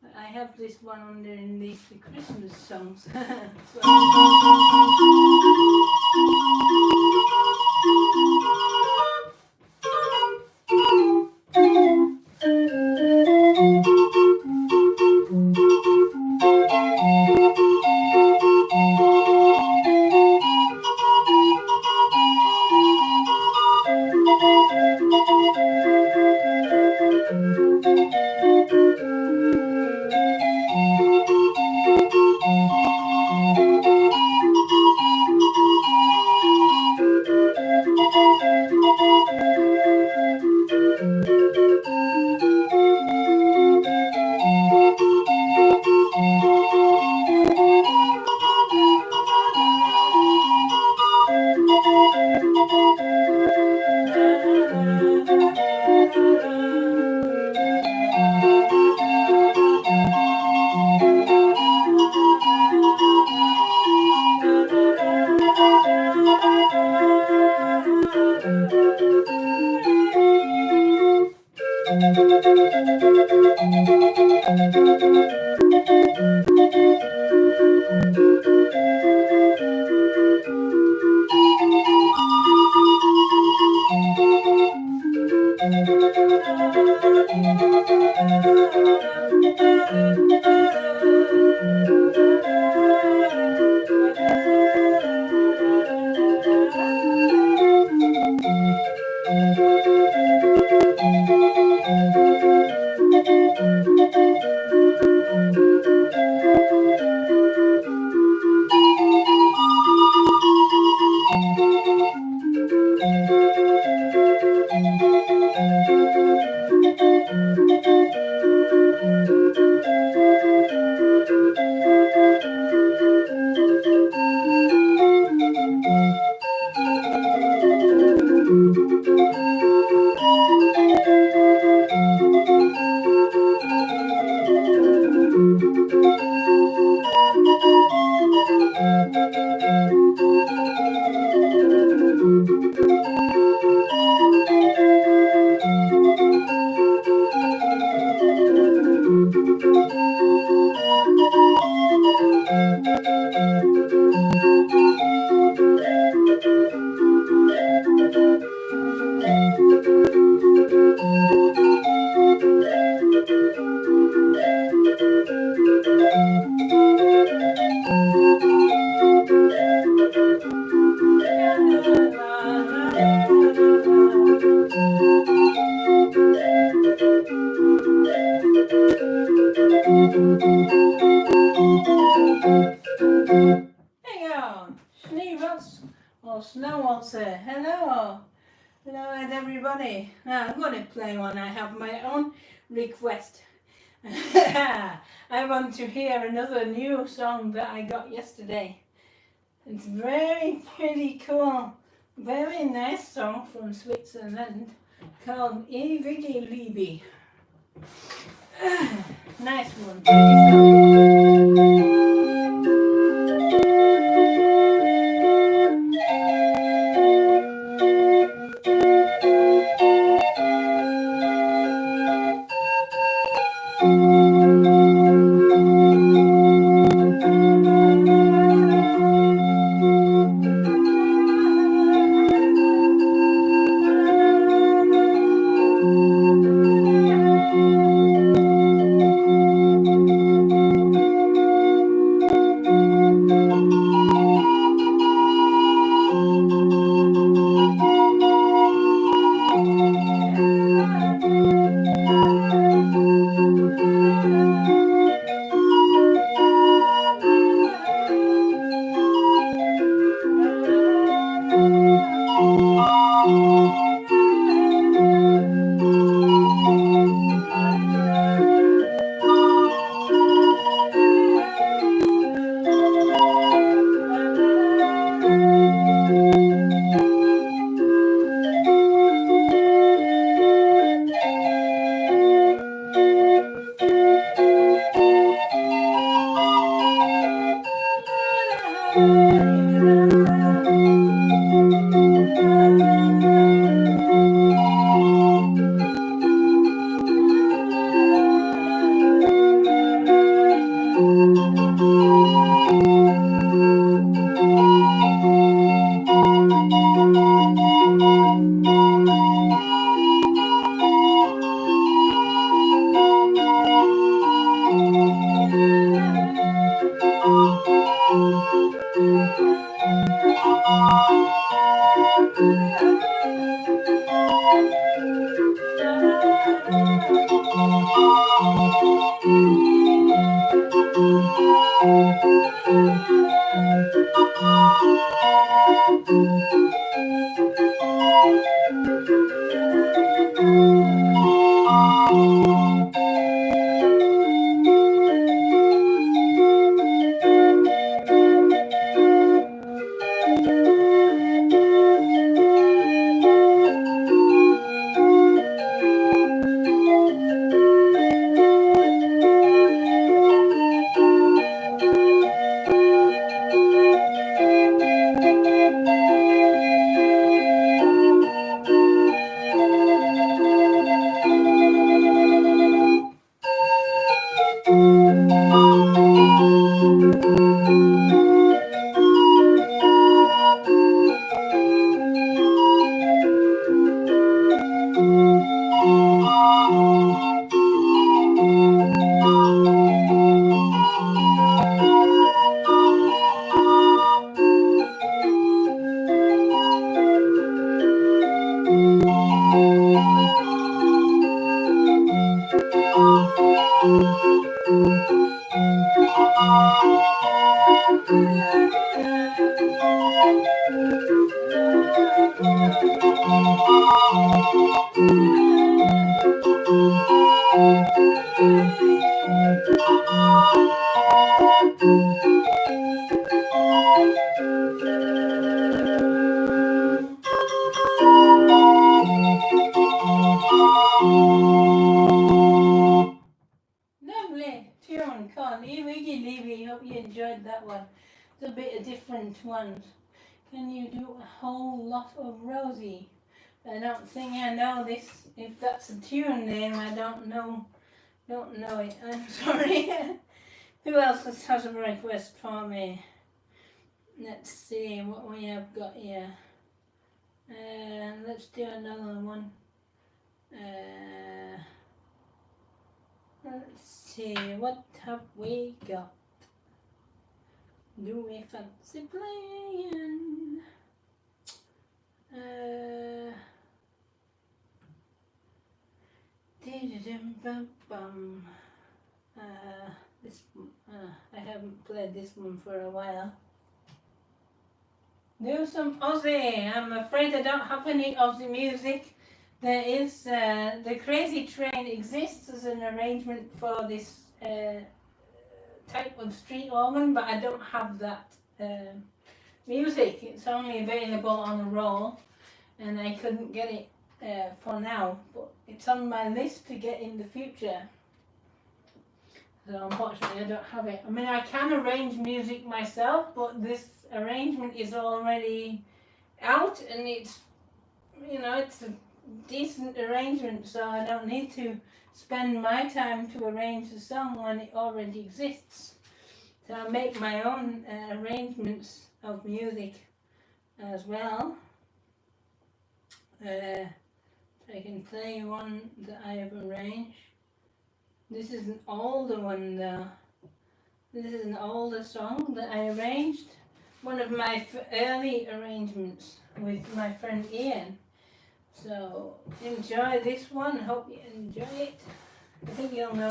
But I have this one underneath the Christmas songs. Hang on, Sneevels or Snowwalter. Hello, hello, and everybody. Now I'm going to play one. I have my own request. I want to hear another new song that I got yesterday. It's very pretty cool, very nice song from Switzerland called Ewige Liebe. Nice one. Lovely tune, Con. Ewige Liebe. Hope you enjoyed that one. It's a bit of different ones. Can you do a whole lot of Rosie? I don't think I know this. If that's a tune name, I don't know it. I'm sorry. Who else has a request for me? Let's see what we have got here. Let's do another one. Let's see, what have we got? Do we fancy playing? This I haven't played this one for a while. Do some Aussie. I'm afraid I don't have any Aussie music. There is the Crazy Train exists as an arrangement for this type of street organ, but I don't have that music. It's only available on a roll, and I couldn't get it for now, but it's on my list to get in the future. So unfortunately I don't have it. I mean, I can arrange music myself, but this arrangement is already out, and it's, you know, it's a decent arrangement, so I don't need to spend my time to arrange a song when it already exists. So I make my own arrangements of music as well. I can play one that I have arranged. This is an older one though. This is an older song that I arranged. One of my early arrangements with my friend Ian. So enjoy this one. Hope you enjoy it. I think you'll know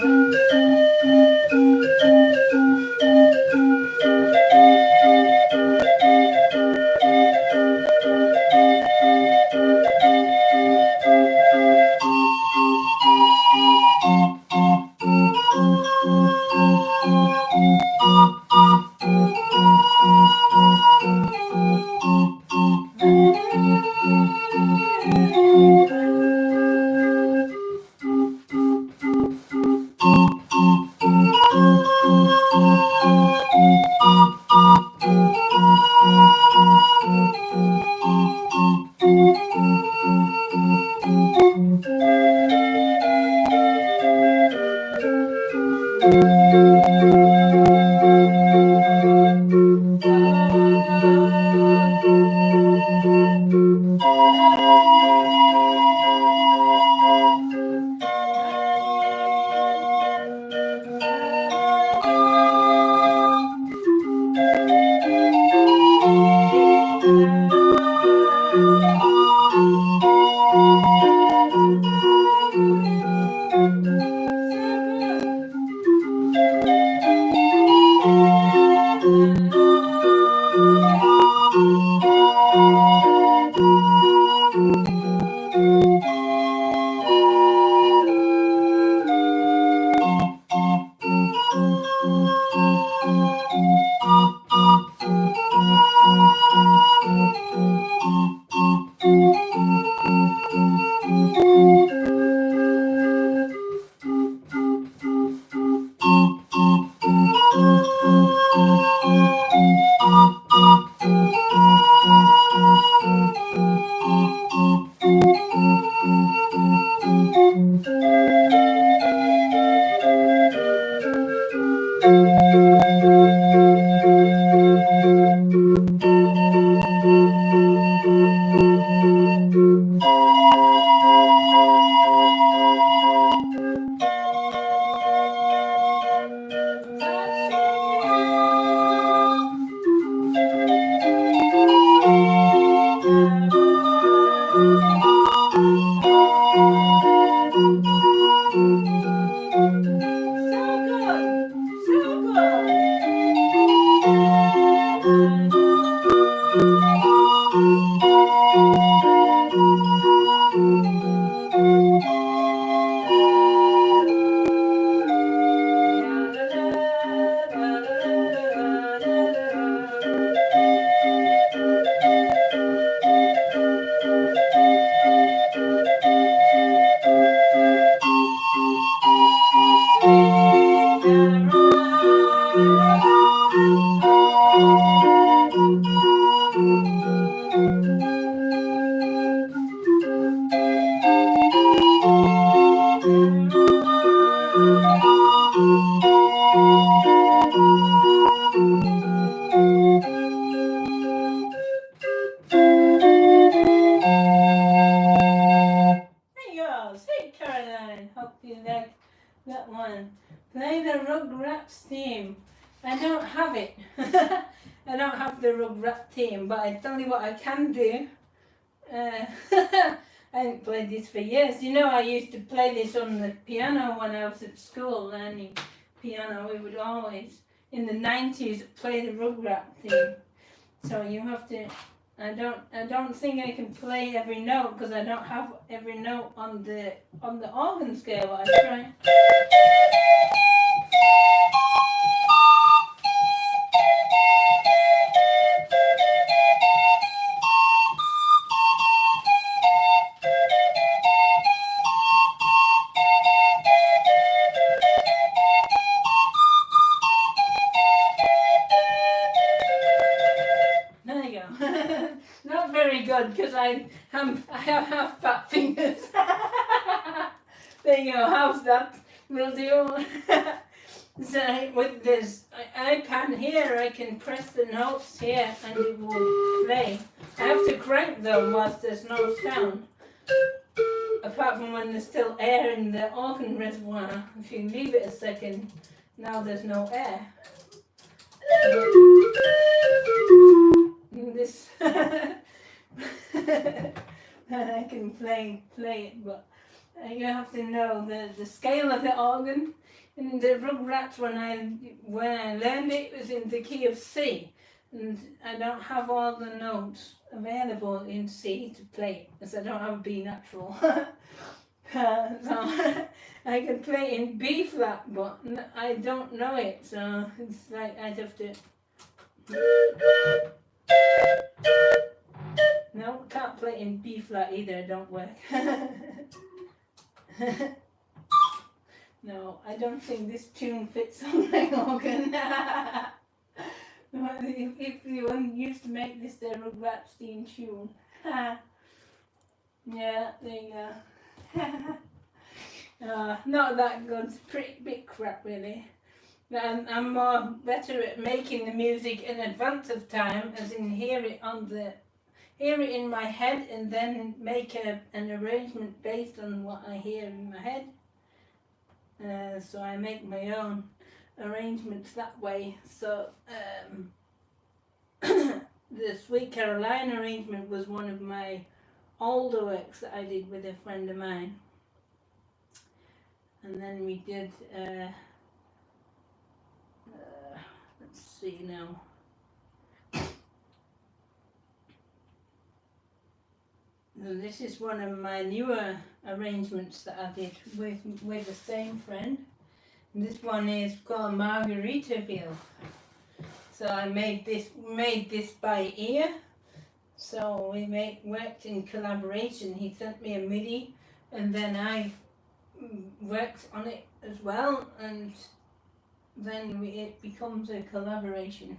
that one. Play the Rugrats theme. I don't have it. I don't have the Rugrats theme, but I tell you what I can do. I haven't played this for years. You know, I used to play this on the piano when I was at school learning piano, we would always, in the 90s, play the Rugrat theme. So you have to, I don't think I can play every note because I don't have every note on the organ scale. I try. There you go. Not very good because I have half fat fingers. There you go. How's that? Will do. So with this iPad here, I can press the notes here and it will play. I have to crank them whilst there's no sound. Apart from when there's still air in the organ reservoir. If you leave it a second, now there's no air. This I can play it, but you have to know the scale of the organ. In the Rugrats, when I learned it, it was in the key of C, and I don't have all the notes available in C to play because I don't have B natural. So I can play in B flat, but I don't know it, so it's like I'd have to. No, can't play in B flat either, it don't work. No, I don't think this tune fits on my organ. If you used to make this the Rugrats theme tune. Yeah, there you go. Not that good, pretty big crap really. I'm more better at making the music in advance of time, as in hear it in my head and then make an arrangement based on what I hear in my head. So I make my own arrangements that way. So the Sweet Caroline arrangement was one of my older works that I did with a friend of mine. And then we did, let's see now. This is one of my newer arrangements that I did with the same friend. And this one is called Margaritaville. So I made this by ear. So we worked in collaboration. He sent me a MIDI, and then I worked on it as well, and then it becomes a collaboration.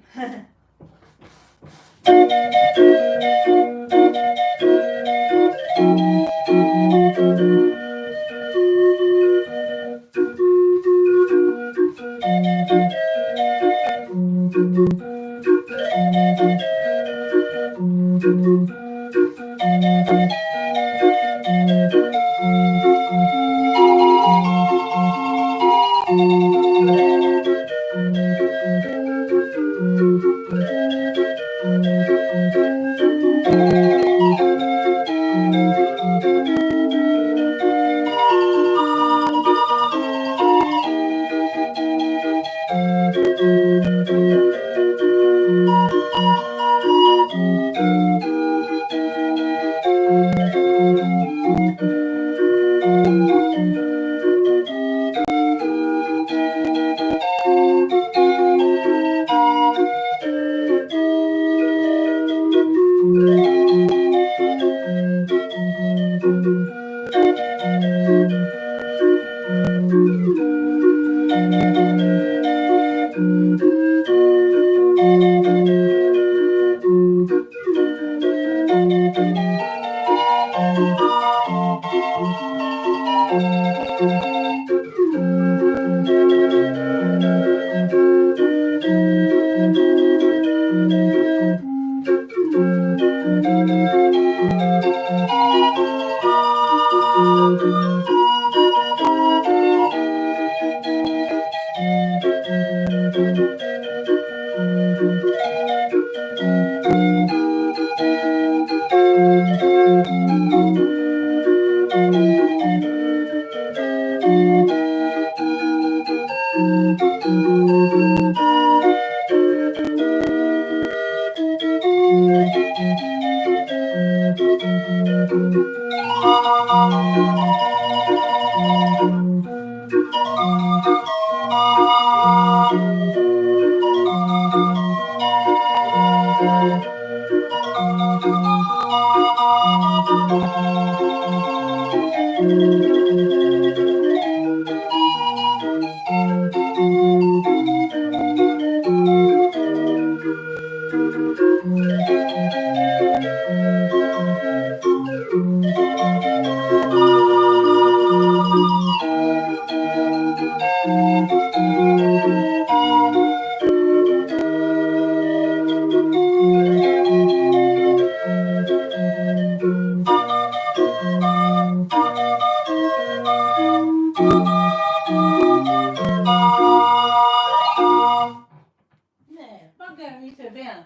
intervene.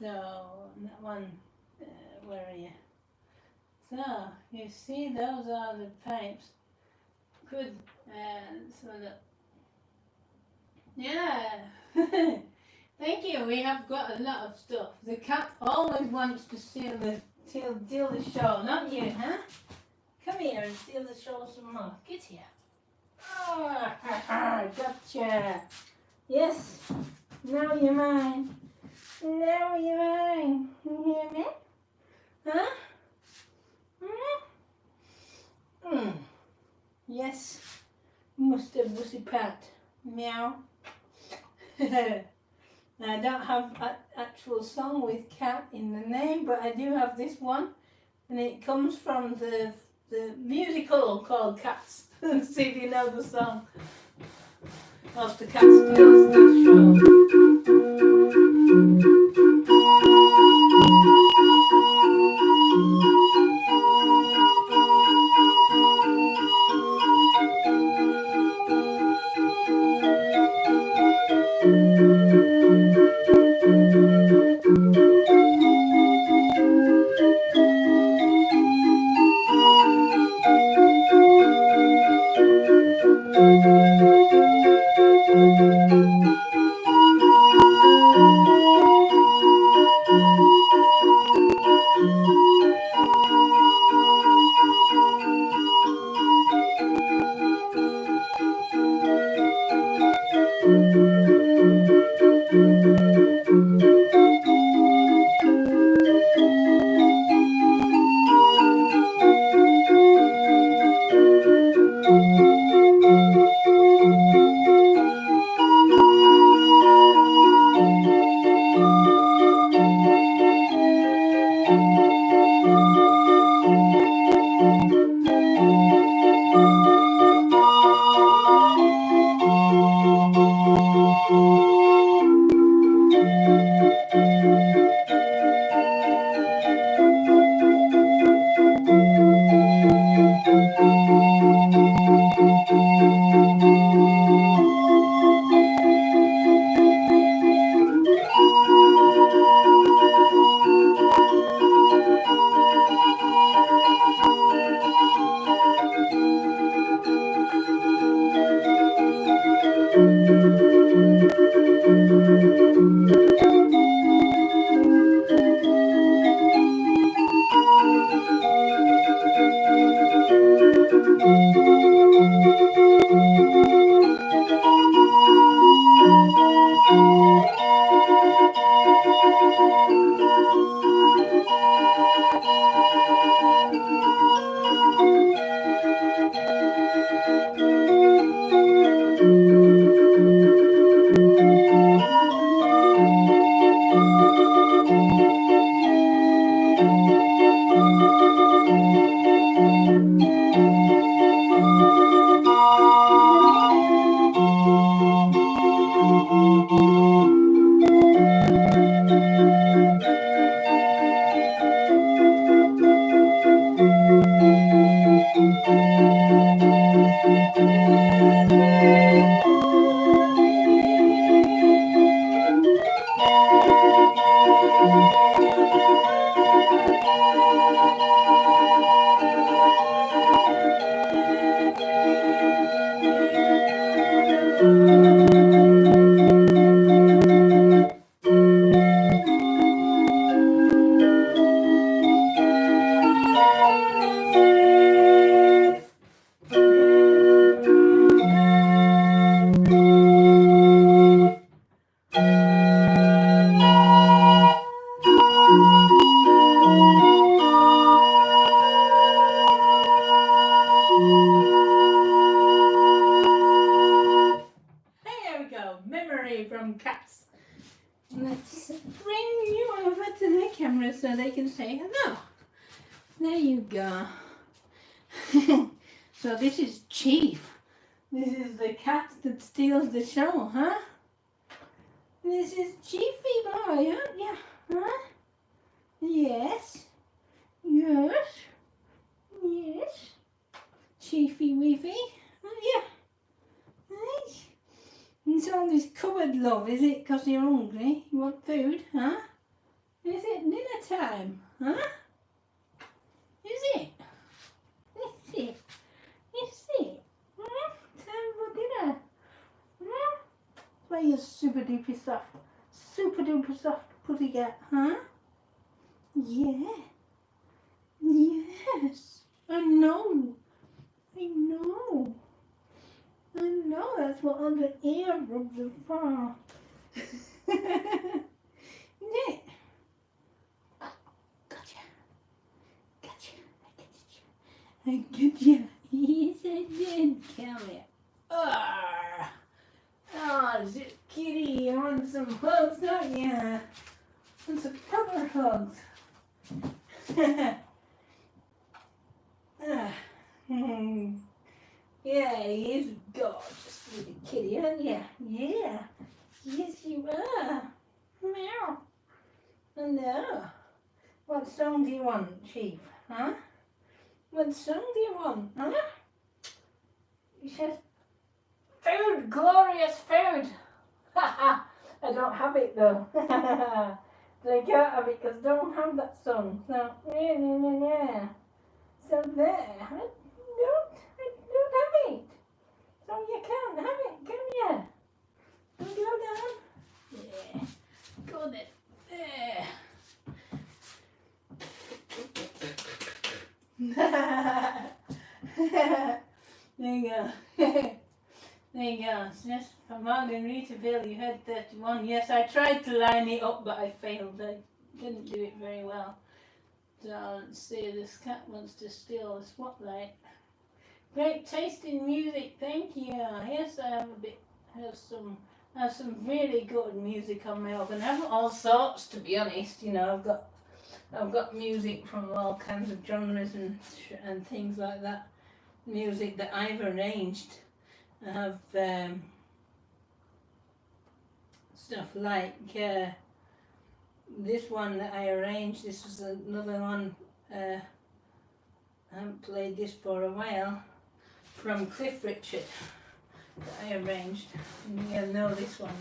So that one, where are you? So you see, those are the pipes. Good. So that, yeah. Thank you. We have got a lot of stuff. The cat always wants to steal the show, not you, huh? Come here and steal the show some more. Get here. Oh, gotcha. Yes. Now you're mine. Now you're mine. You hear me? Huh? Yes. Mr. Bussy Pat. Meow. I don't have an actual song with cat in the name, but I do have this one, and it comes from the musical called Cats. See if you know the song. Whilst the cat steals the show. From Cats. Let's bring you over to the camera so they can say hello. There you go. So this is Chief. This is the cat that steals the show, huh? This is Chiefy boy, aren't you? Huh? Yes. Yes. Yes. Chiefy Weefy, aren't you? Nice. It's all this cupboard, love, is it? Because you're hungry? You want food, huh? Is it dinner time, huh? Is it? Is it? Is it? Hmm? Time for dinner? Hmm? Why you're super duper soft pussycat, huh? Yeah. Yes. I know. That's what all the ear rubs are for. Yeah. Gotcha. I get you. Yes, I did. Come here. Oh, this kitty, you want some hugs, don't you? Want some pupper hugs. Yeah, he's gorgeous little kitty, aren't you? Yeah. Yes, you are. Meow. I know. What song do you want, Chief? Huh? What song do you want? Huh? He says, food, glorious food. I don't have it though. So I can't have it because I don't have that song. So, yeah. So there. I don't have it. So you can't have it, can you? Can you go down? Yeah. Go there. There. There you go. There you go. Yes, from Martin Ritaville, you had 31. Yes, I tried to line it up, but I failed. I didn't do it very well. So let's see, this cat wants to steal the spotlight. Great taste in music, thank you. Yes, I have some really good music on my organ. I have all sorts, to be honest. You know, I've got music from all kinds of genres and things like that. Music that I've arranged. I have stuff like this one that I arranged. This is another one. I haven't played this for a while. From Cliff Richard that I arranged. And you'll know this one.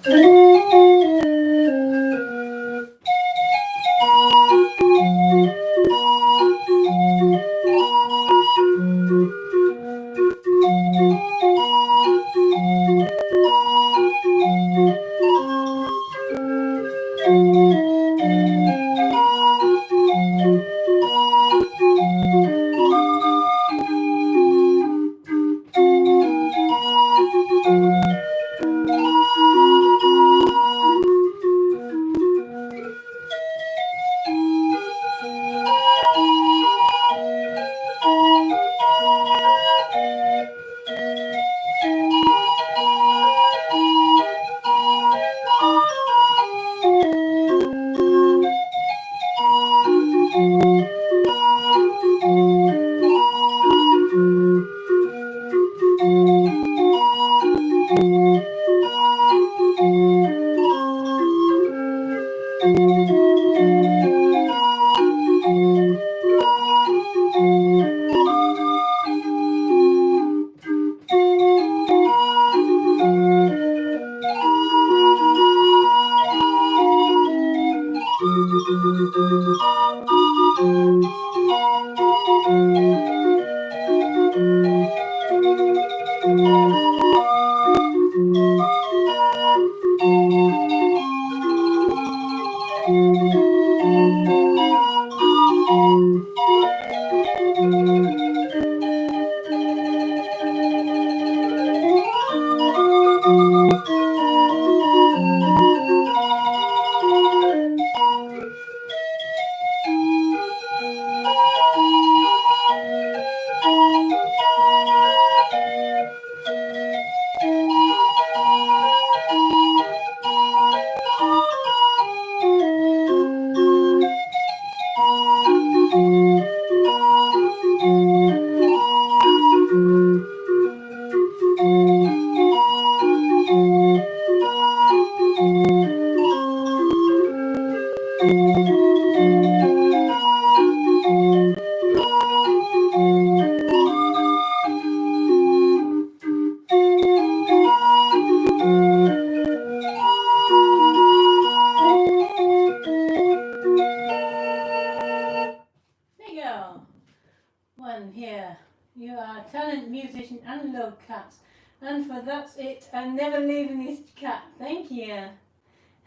musician and love cats. And for that's it, I'm never leaving this cat. Thank you.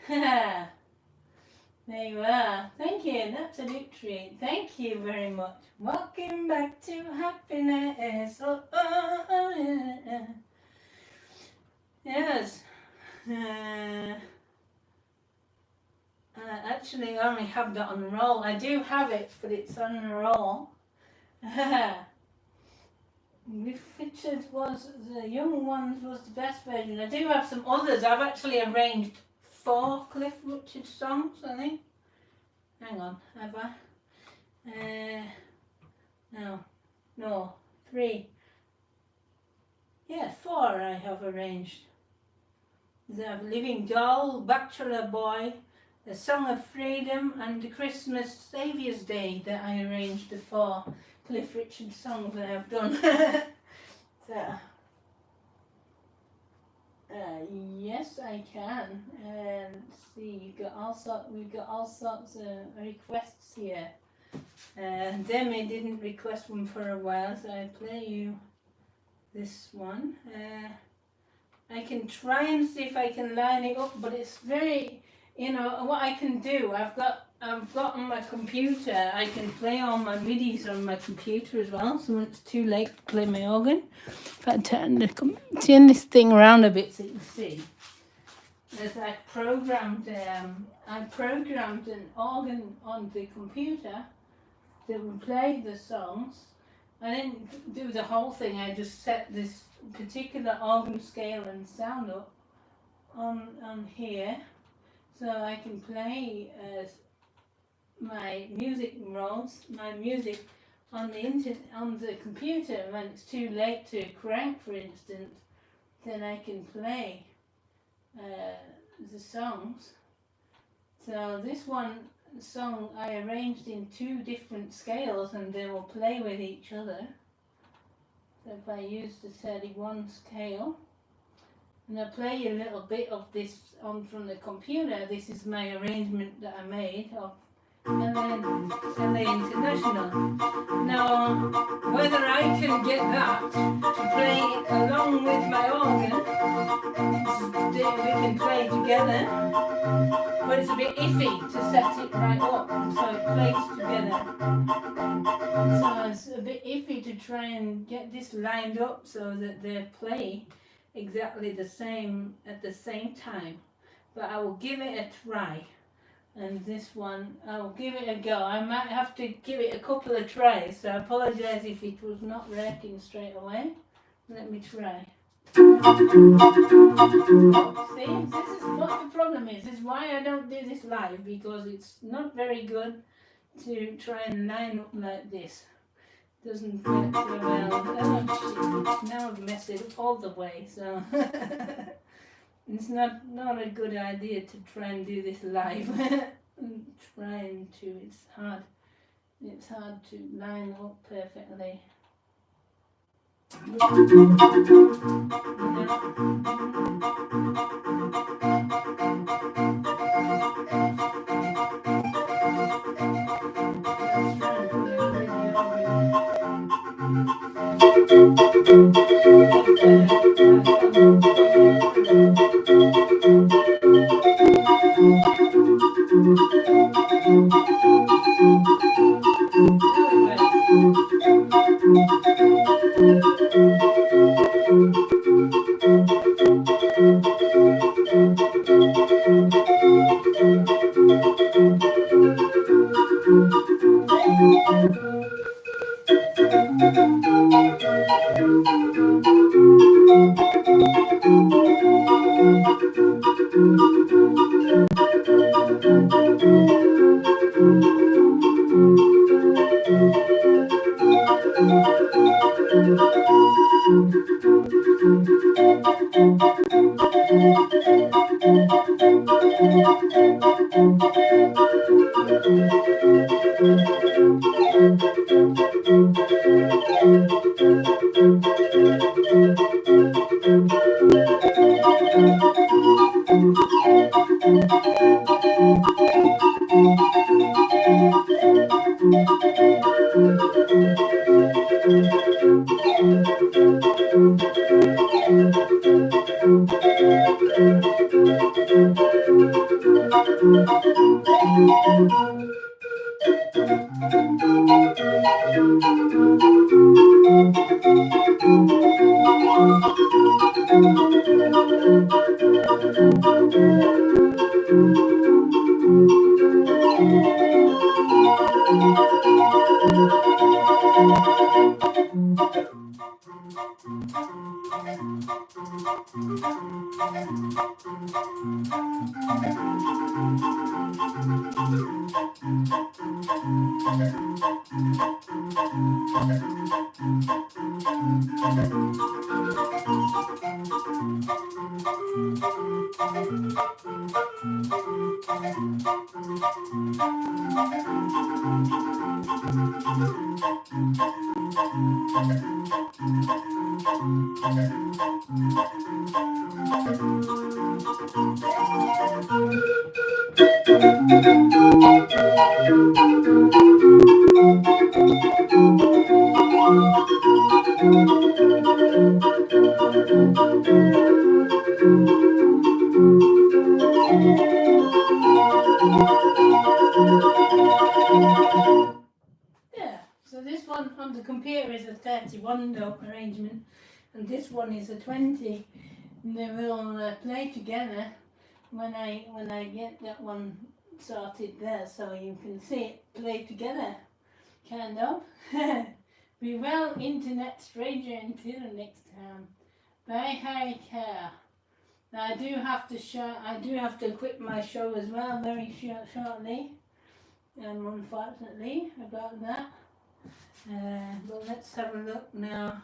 There you are. Thank you. An absolute treat. Thank you very much. Walking back to happiness. Oh, oh, oh, yeah. Yes. Actually, I only have that on roll. I do have it, but it's on roll. Richard was, the young ones was the best version. I do have some others. I've actually arranged 4 Cliff Richard songs, I think. Hang on, have I? No, 3. Yeah, 4 I have arranged. The Living Doll, Bachelor Boy, The Song of Freedom, and the Christmas Saviour's Day that I arranged the 4 Cliff Richard songs that I've done. So, yes, I can. Let's see, we've got all sorts of requests here. Demi didn't request one for a while, so I play you this one. I can try and see if I can line it up, but it's very, what I can do, I've got on my computer, I can play all my midis on my computer as well, so when it's too late to play my organ, if I turn this thing around a bit so you can see, as I programmed an organ on the computer that would play the songs. I didn't do the whole thing, I just set this particular organ scale and sound up on here, so I can play my music rolls, my music on the computer. When it's too late to crank, for instance, then I can play the songs. So this song I arranged in 2 different scales, and they will play with each other. So if I use the 31 scale, and I'll play you a little bit of this on from the computer. This is my arrangement that I made of LA International. Now, whether I can get that to play along with my organ, we can play together, but it's a bit iffy to set it right up so it plays together. So it's a bit iffy to try and get this lined up so that they play exactly the same at the same time. But I will give it a try. And this one, I will give it a go. I might have to give it a couple of tries, so I apologise if it was not working straight away. Let me try. See, this is what the problem is. This is why I don't do this live, because it's not very good to try and line up like this. Doesn't work so well. Oh, now I've messed it up all the way, so it's not a good idea to try and do this live. It's hard to line up perfectly. So this one on the computer is a 31 note arrangement, and this one is a 20. And they will play together when I get that one sorted there, so you can see it play together, kind of. Be well, internet stranger, until next time. Bye, hi, care. Now I do have to quit my show as well very shortly, unfortunately about that. But let's have a look now.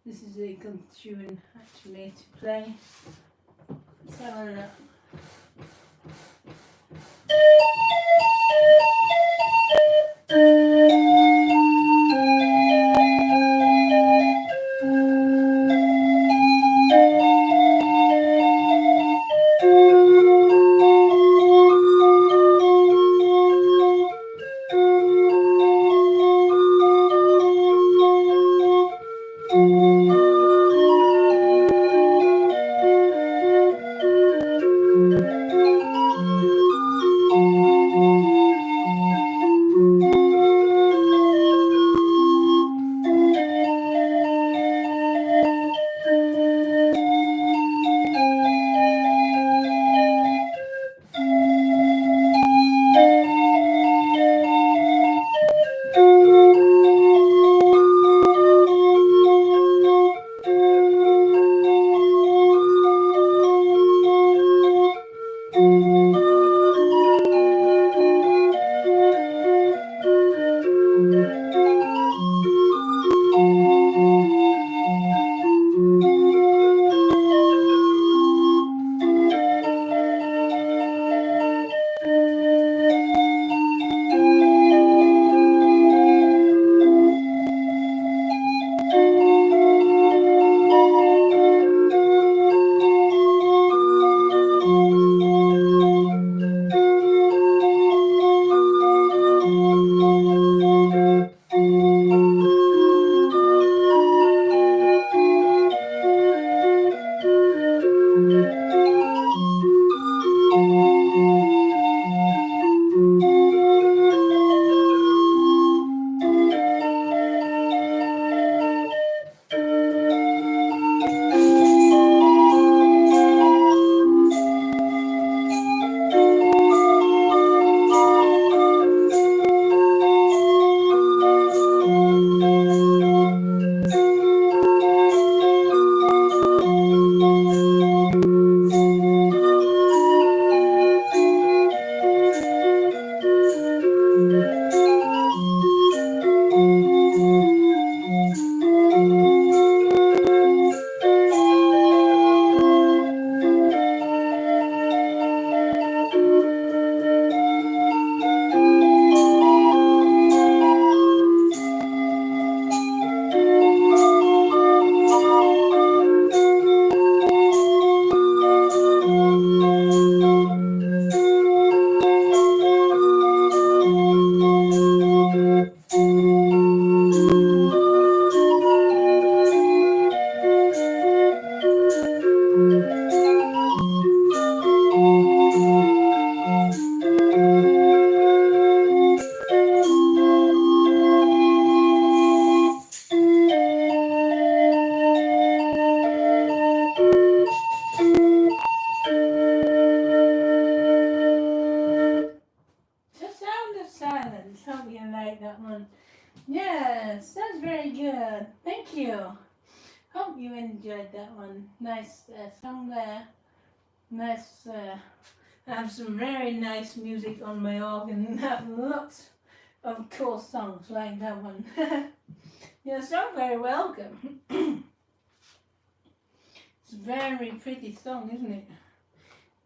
This is a good tune actually to play. Let's have a look. enjoyed that one. Nice song there. Nice. I have some very nice music on my organ and have lots of cool songs like that one. You're so very welcome. It's a very pretty song, isn't it?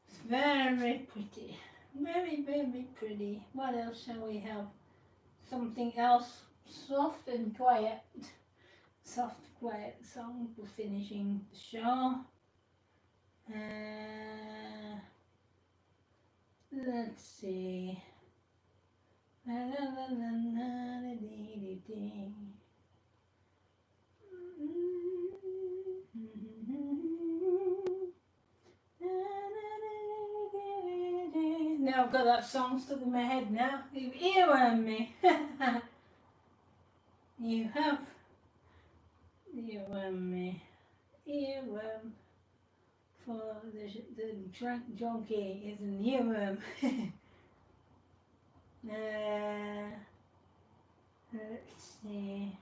It's very pretty. Very, very pretty. What else shall we have? Something else soft and quiet. Soft, quiet song for finishing the show. Let's see. Now I've got that song stuck in my head now. You've earwormed me. You have earwormed me. Earworm for the TheCrankJOnkie is an earworm. Let's see.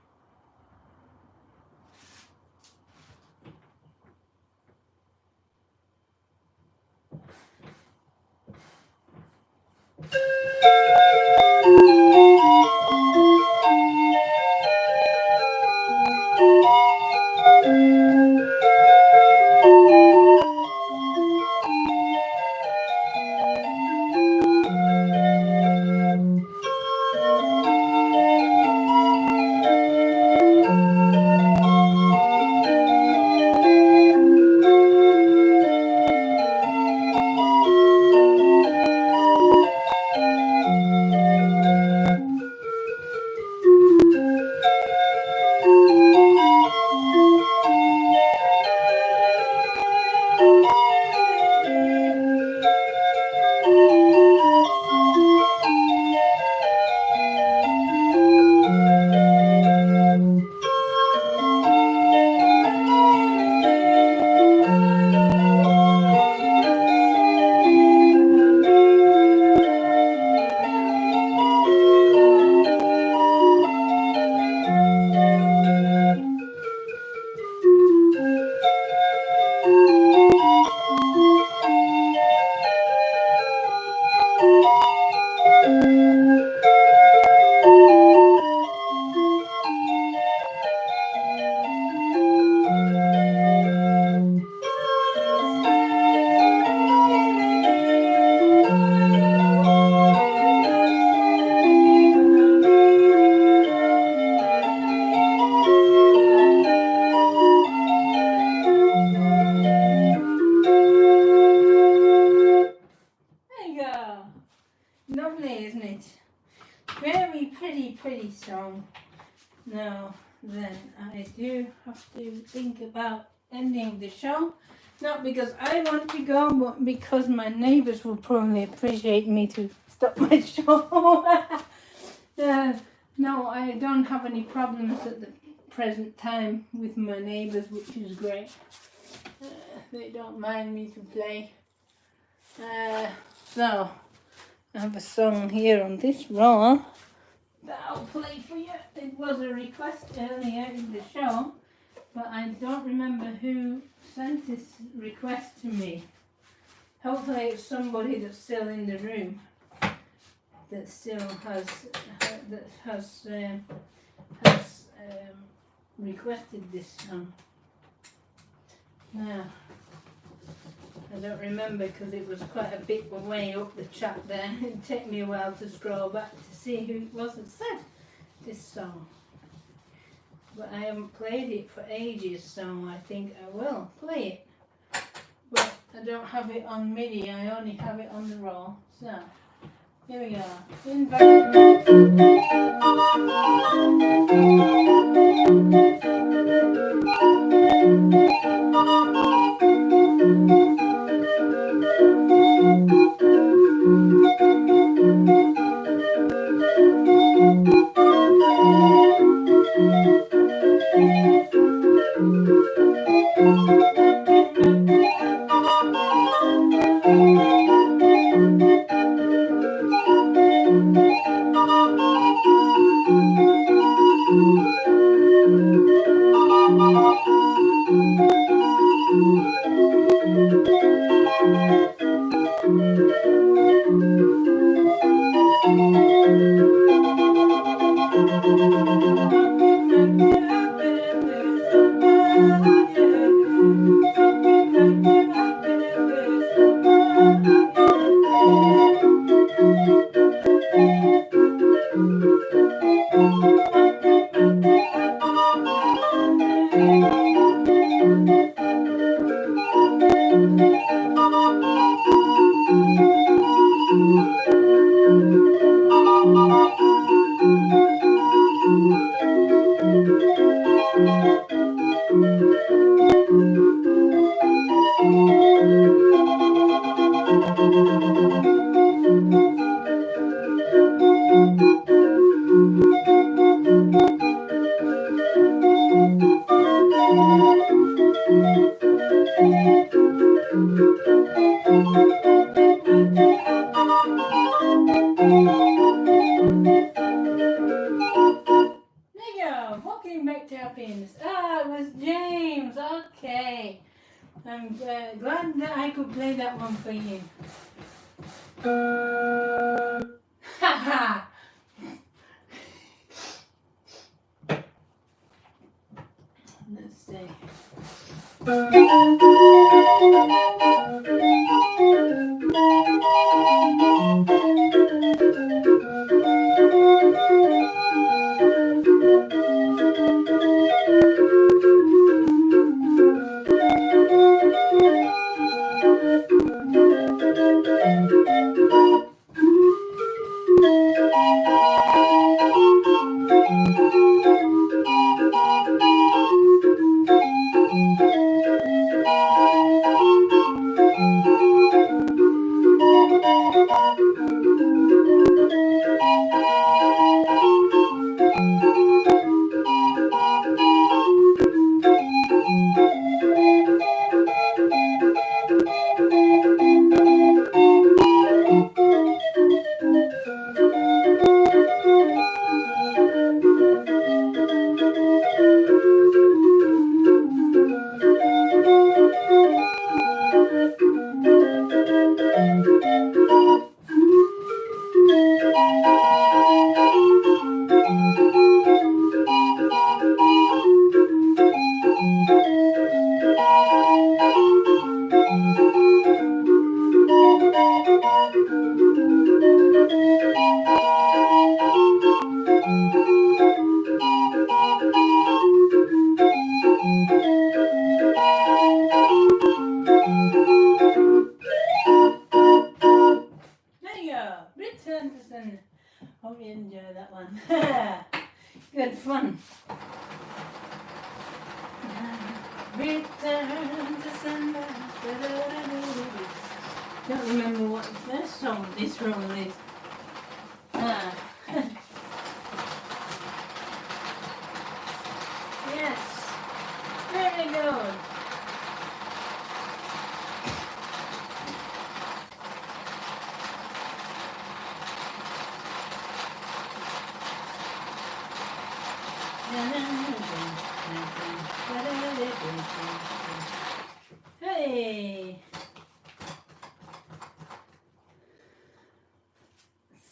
Lovely, isn't it? Very pretty song. Now then, I do have to think about ending the show. Not because I want to go, but because my neighbours will probably appreciate me to stop my show. No, I don't have any problems at the present time with my neighbours, which is great. They don't mind me to play. So, I have a song here on this roll that I'll play for you. It was a request earlier in the show, but I don't remember who sent this request to me. Hopefully it's somebody that's still in the room, that still has requested this song. Now, I don't remember because it was quite a bit way up the chat there. It'd take me a while to scroll back to see who it was that said this song. But I haven't played it for ages, so I think I will play it. But I don't have it on MIDI, I only have it on the raw. So, here we go. Walking back to happiness. Ah, it was James. Okay. I'm glad that I could play that one for you. Haha. Let's see. Hope you enjoy that one. Good fun. Return to sender. Don't remember what the first song this roll is. Yes. Very good. Hey!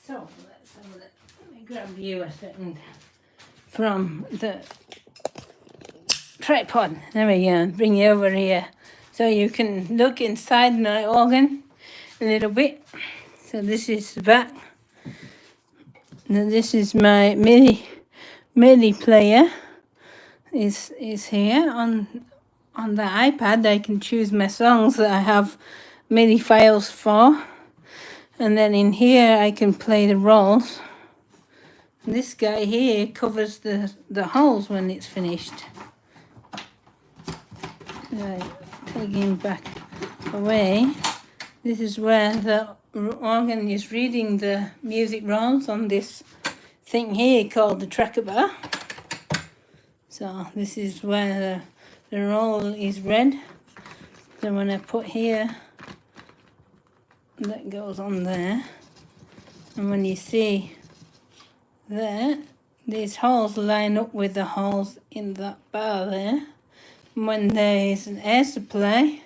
So, let's have a look. Let me grab you a second from the tripod. There we go. Bring you over here so you can look inside my organ a little bit. So this is the back. Now this is my MIDI player. Is here on the iPad. I can choose my songs that I have MIDI files for, and then in here I can play the rolls. This guy here covers the holes when it's finished. Right, taking back away. This is where the organ is reading the music rolls on this thing here called the tracker bar. So this is where the roll is read. So when I put here, that goes on there. And when you see there, these holes line up with the holes in that bar there. And when there is an air supply,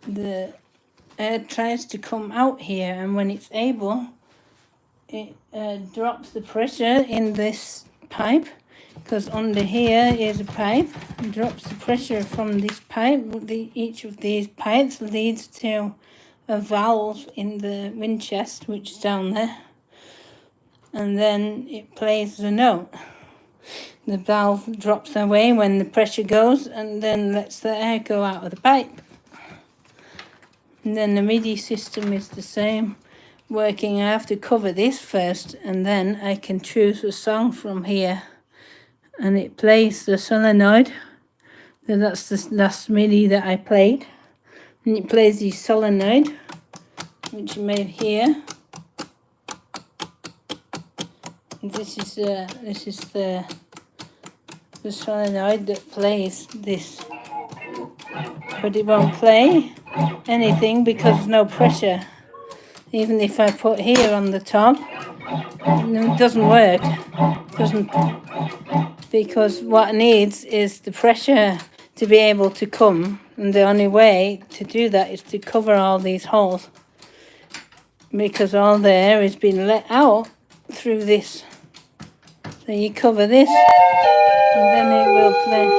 the air tries to come out here, and when it's able, it drops the pressure in this pipe, because under here is a pipe, and drops the pressure from this pipe. Each of these pipes leads to a valve in the wind chest, which is down there, and then it plays the note. The valve drops away when the pressure goes, and then lets the air go out of the pipe. And then the MIDI system is the same, working. I have to cover this first, and then I can choose a song from here, and it plays the solenoid. So that's the last MIDI that I played, and it plays the solenoid, which I made here. And this is the solenoid that plays this but it won't play anything because there's no pressure. Even if I put here on the top, it doesn't work. Doesn't, because what it needs is the pressure to be able to come, and the only way to do that is to cover all these holes, because all the air is being let out through this. So you cover this, and then it will play.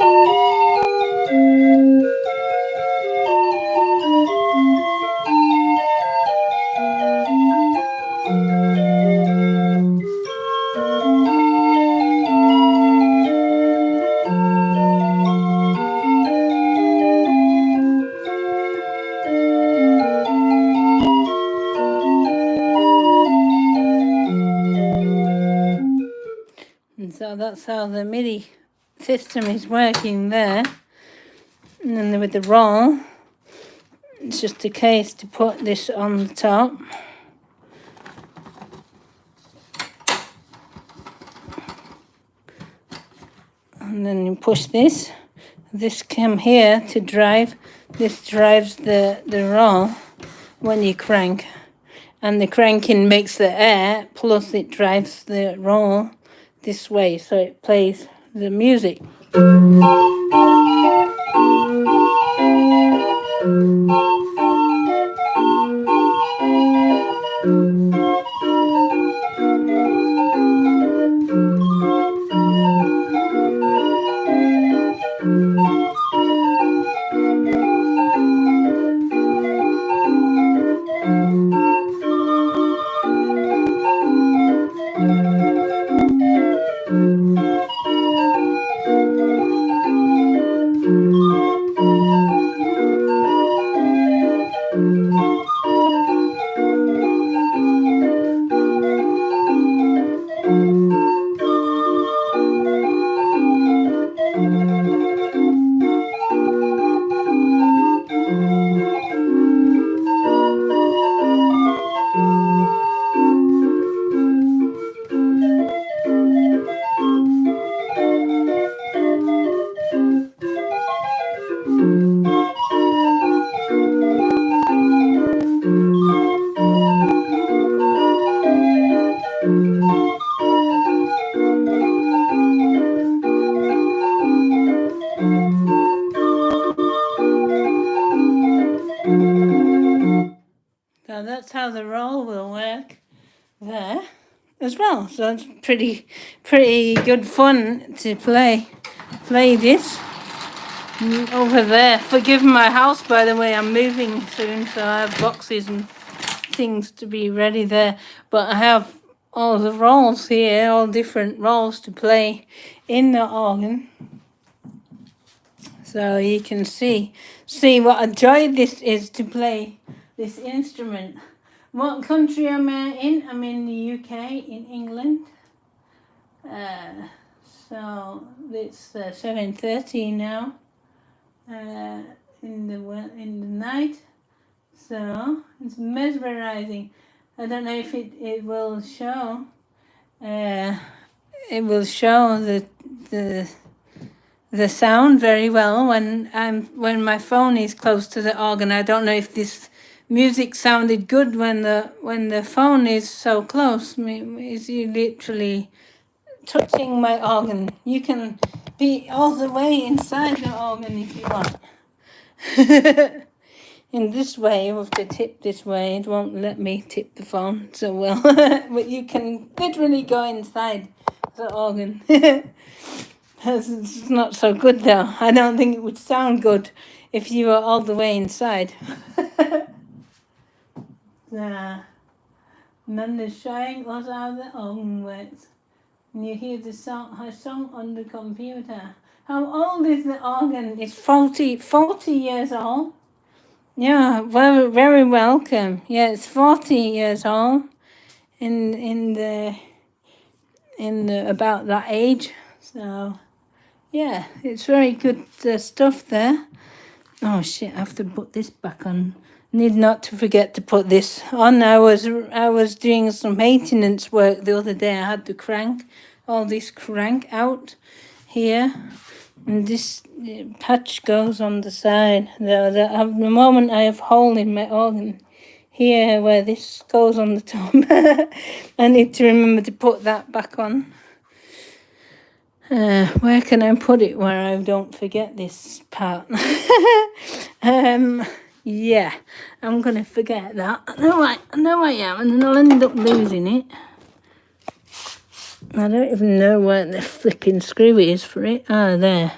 And so that's how the MIDI system is working there. And then with the roll, it's just a case to put this on the top. And then you push this. This come here to drive. This drives the roll when you crank. And the cranking makes the air, plus it drives the roll this way, so it plays the music. So that's how the roll will work there as well. So it's pretty good fun to play this over there. Forgive my house, by the way, I'm moving soon, so I have boxes and things to be ready there. But I have all the rolls here, all different rolls to play in the organ. So you can see what a joy this is to play this instrument. What country am I in? I'm in the UK, in England. So it's 7:30 now in the night. So it's mesmerizing. I don't know if it will show. It will show the sound very well when my phone is close to the organ. I don't know if this music sounded good when the phone is so close. Is you literally touching my organ. You can be all the way inside the organ if you want. In this way, you have to tip this way. It won't let me tip the phone so well. But you can literally go inside the organ. It's not so good though. I don't think it would sound good if you were all the way inside. And then the showing was how the organ works. And you hear her song on the computer. How old is the organ? It's 40 years old. Yeah, very welcome. Yeah, it's 40 years old. In the about that age. So yeah, it's very good stuff there. Oh shit, I have to put this back on. Need not to forget to put this on. I was doing some maintenance work the other day. I had to crank all this crank out here. And this patch goes on the side. At the moment I have a hole in my organ here where this goes on the top. I need to remember to put that back on. Where can I put it where I don't forget this part? Yeah, I'm going to forget that. I know I am, and then I'll end up losing it. I don't even know where the flipping screw is for it. Ah, there.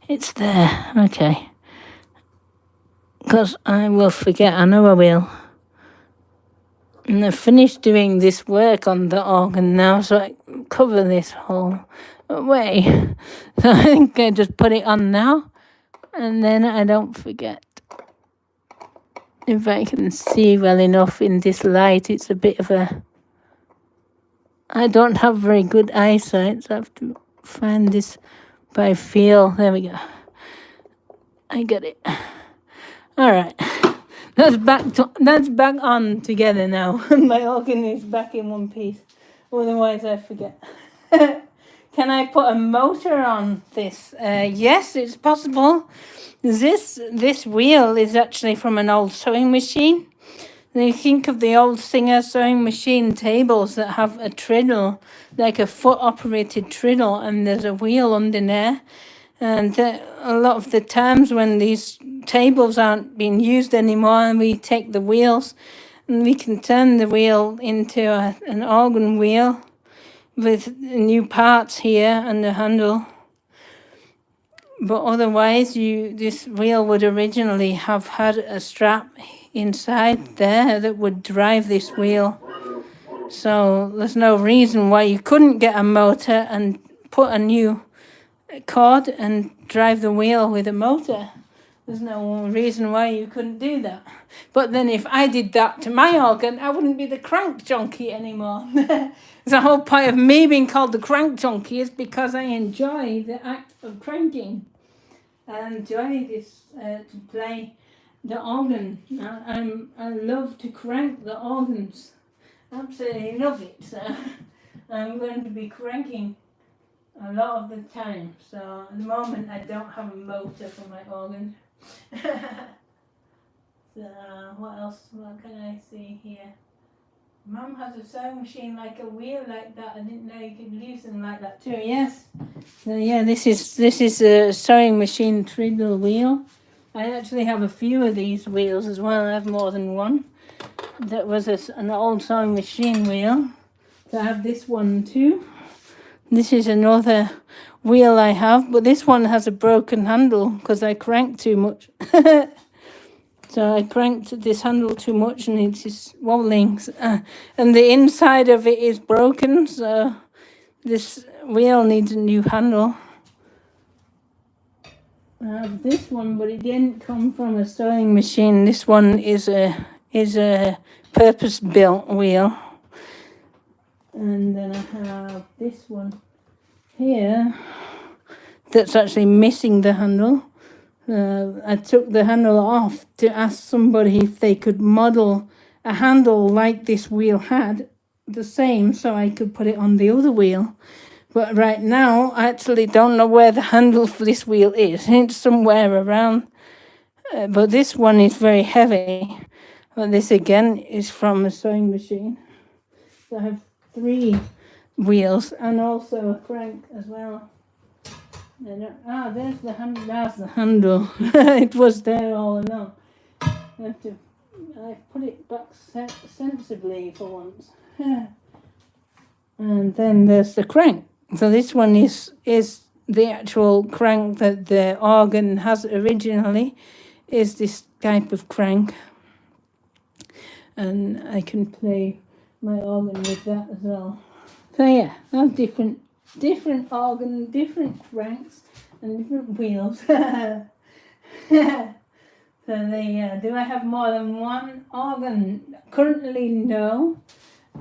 It's there. Okay. Because I will forget. I know I will. And I've finished doing this work on the organ now, so I cover this whole way. So I think I just put it on now, and then I don't forget. If I can see well enough in this light, it's a bit of a... I don't have very good eyesight, so I have to find this by feel. There we go. I got it. All right. That's back on together now. My organ is back in one piece. Otherwise, I forget. Can I put a motor on this? Yes, it's possible. This wheel is actually from an old sewing machine. They think of the old Singer sewing machine tables that have a treadle, like a foot-operated treadle, and there's a wheel under there. And a lot of the times when these tables aren't being used anymore, and we take the wheels, and we can turn the wheel into an organ wheel with new parts here and the handle. But otherwise, this wheel would originally have had a strap inside there that would drive this wheel. So there's no reason why you couldn't get a motor and put a new cord and drive the wheel with a motor. There's no reason why you couldn't do that. But then if I did that to my organ, I wouldn't be the crank junkie anymore. The whole point of me being called the crank junkie is because I enjoy the act of cranking. I enjoy this to play the organ. I love to crank the organs. Absolutely love it. So I'm going to be cranking a lot of the time. So at the moment I don't have a motor for my organ. So what else? What can I see here? Mum has a sewing machine like a wheel like that. I didn't know you could use them like that too. Yes. So yeah, this is a sewing machine treadle wheel. I actually have a few of these wheels as well. I have more than one. That was an old sewing machine wheel. So I have this one too. This is another wheel I have, but this one has a broken handle because I cranked too much. So I cranked this handle too much and it's just wobbling. And the inside of it is broken, so this wheel needs a new handle. I have this one, but it didn't come from a sewing machine. This one is a purpose-built wheel. And then I have this one here that's actually missing the handle. I took the handle off to ask somebody if they could model a handle like this wheel had, the same, so I could put it on the other wheel. But right now, I actually don't know where the handle for this wheel is. It's somewhere around. But this one is very heavy. But this again is from a sewing machine. So I have 3 wheels and also a crank as well. There's the handle. That's the handle. It was there all along. I put it back sensibly for once. And then there's the crank. So this one is the actual crank that the organ has originally, is this type of crank. And I can play my organ with that as well. So yeah, I have different organ, different cranks, and different wheels. So do I have more than one organ? Currently, no.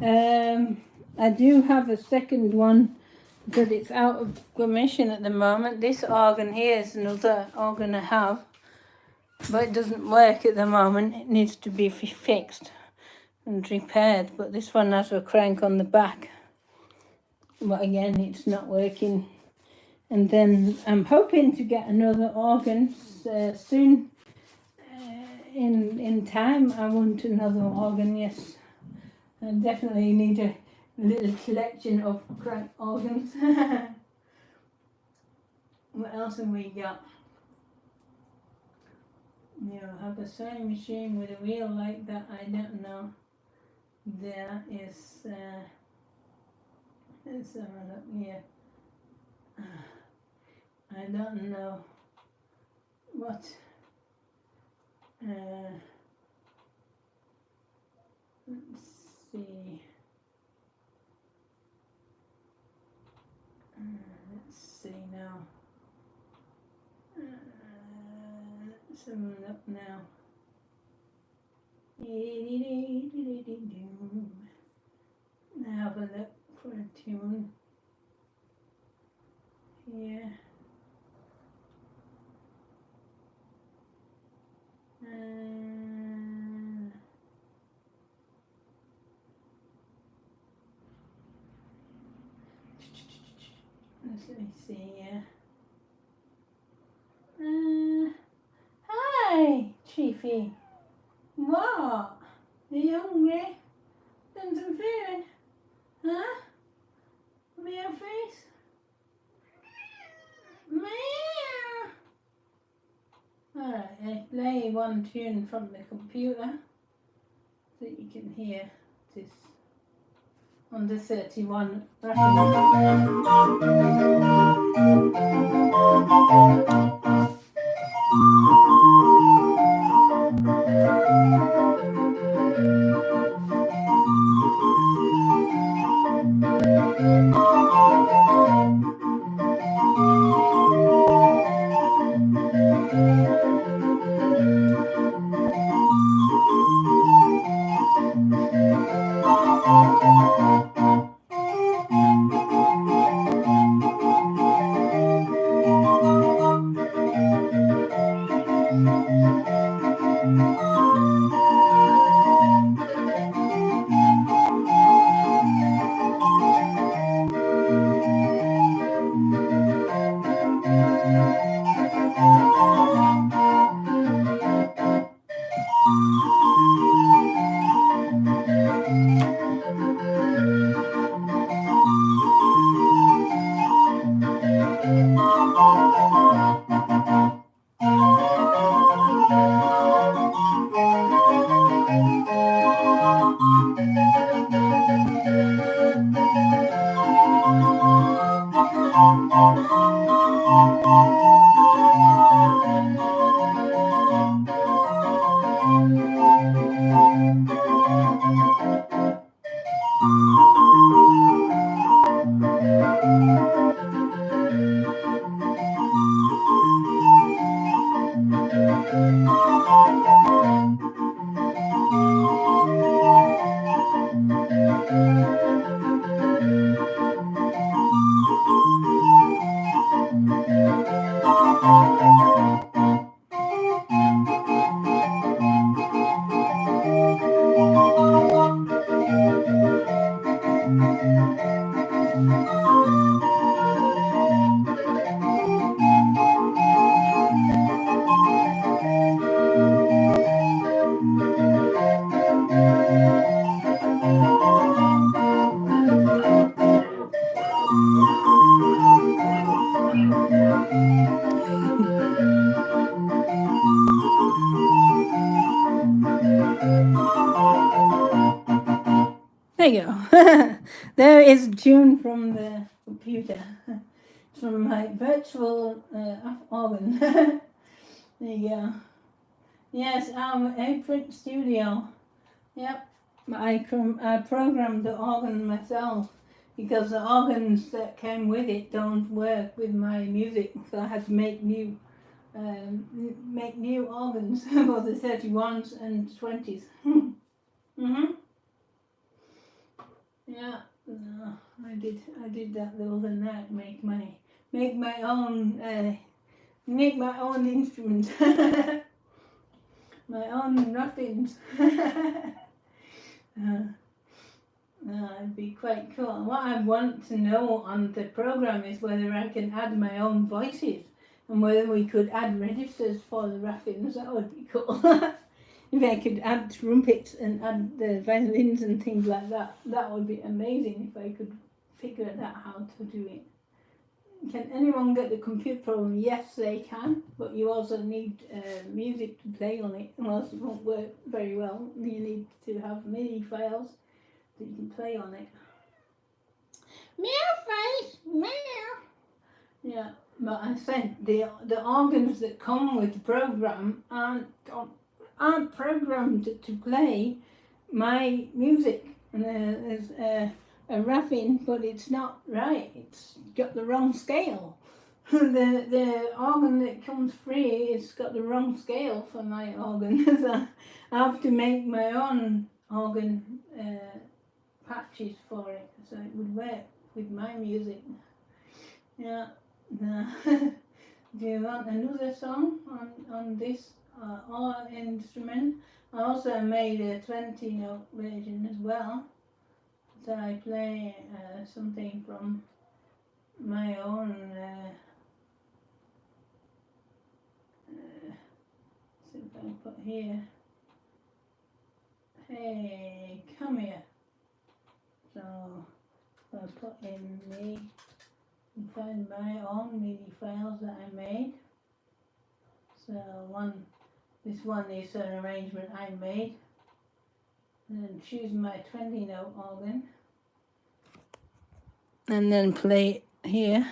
I do have a second one, but it's out of commission at the moment. This organ here is another organ I have, but it doesn't work at the moment. It needs to be fixed and repaired, but this one has a crank on the back. But again, it's not working And then I'm hoping to get another organ soon. In time, I want another organ, yes. I definitely need a little collection of crank organs. What else have we got? I have a sewing machine with a wheel like that. I don't know. There is, let's have a look here. I don't know what. Let's see. Let's see now. Let's have a look now. Now have a look for a tune. Here. Let me see here. Hi, Chiefy. What? Are you hungry? Want some food? Huh? Meow face? Meow. Alright, I play one tune from the computer so you can hear this on the 31 There you go. There is a tune from the computer. From my virtual organ. There you go. Yes, a print studio. Yep. I programmed the organ myself because the organs that came with it don't work with my music, so I had to make new organs for the 31s and 20s. Yeah, no, I did that the other night. Make my own instruments, my own muffins. It'd be quite cool. What I want to know on the program is whether I can add my own voices and whether we could add registers for the raffins. That would be cool. If I could add trumpets and add the violins and things like that, that would be amazing if I could figure out how to do it. Can anyone get the computer program? Yes, they can, but you also need music to play on it, or else it won't work very well. You need to have MIDI files that you can play on it. Meow face, meow. Yeah, but I said the organs that come with the program aren't programmed to play my music. And there's a raffin, but it's not right. It's got the wrong scale. The organ that comes free, it's got the wrong scale for my organ. So I have to make my own organ patches for it, so it would work with my music. Yeah. Do you want another song on this or instrument? I also made a 20-note version as well. So I play something from my own. See if I can put here. Hey, come here. So I'll put in the. And find my own MIDI files that I made. So this one is an arrangement I made, and then choose my 20-note organ, and then play it here.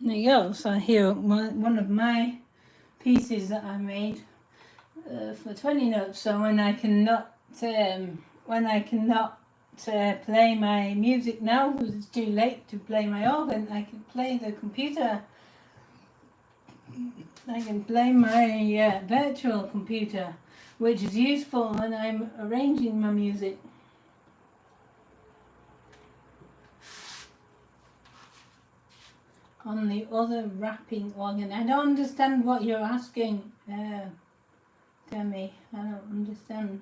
There you go. So here, one of my pieces that I made for 20 notes. So when I cannot play my music now because it's too late to play my organ, I can play the computer. I can play my virtual computer, which is useful when I'm arranging my music. On the other wrapping organ, I don't understand what you're asking, Demi. I don't understand.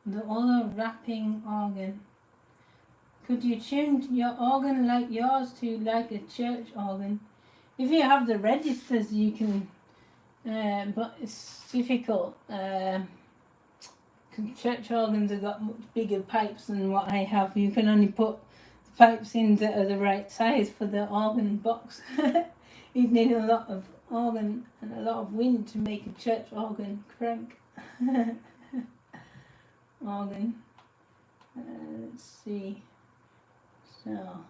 The other wrapping organ. Could you tune your organ like yours to like a church organ? If you have the registers, you can, but it's difficult. Church organs have got much bigger pipes than what I have. You can only put pipes in that are the right size for the organ box. You need a lot of organ and a lot of wind to make a church organ crank. organ. Let's see. So,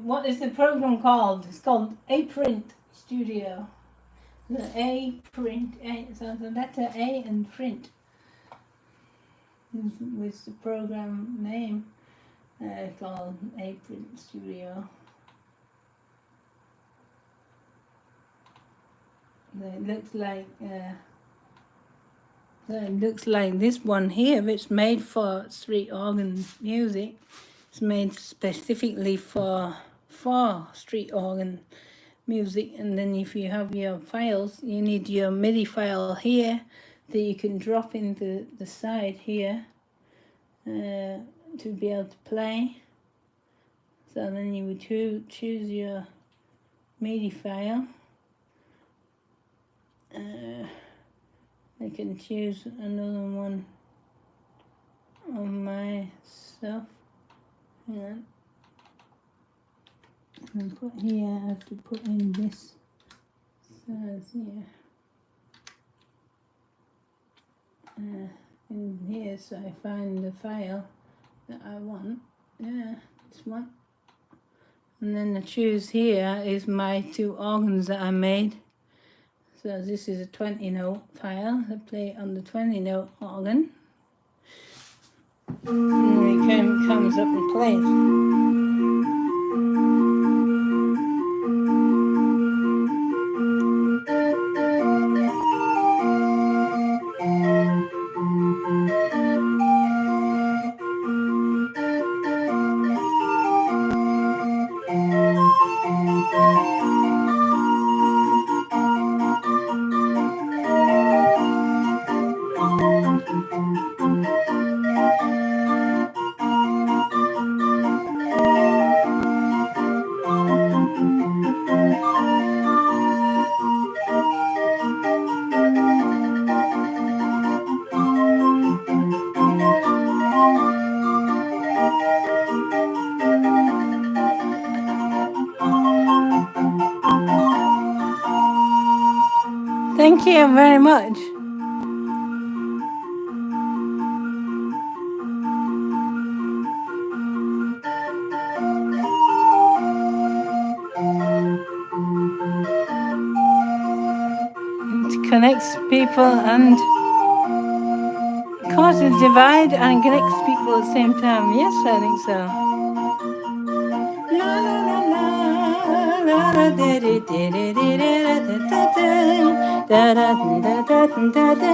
what is the program called? It's called A-Print Studio. The A-Print, so the letter A and print with the program name called A-Print Studio. It looks like this one here, which is made for street organ music. It's made specifically for street organ music. And then if you have your files, you need your MIDI file here that you can drop into the side here to be able to play. So then you would choose your MIDI file. I can choose another one of my stuff. Hang on. And put here, I have to put in this size here. In here, so I find the file that I want. Yeah, this one. And then I choose here is my 2 organs that I made. So this is a 20-note file. I play on the 20-note organ. And it comes up and plays. Thank you very much. It connects people and causes divide and connects people at the same time. Yes, I think so. La la la la la la da da da da da da da da da.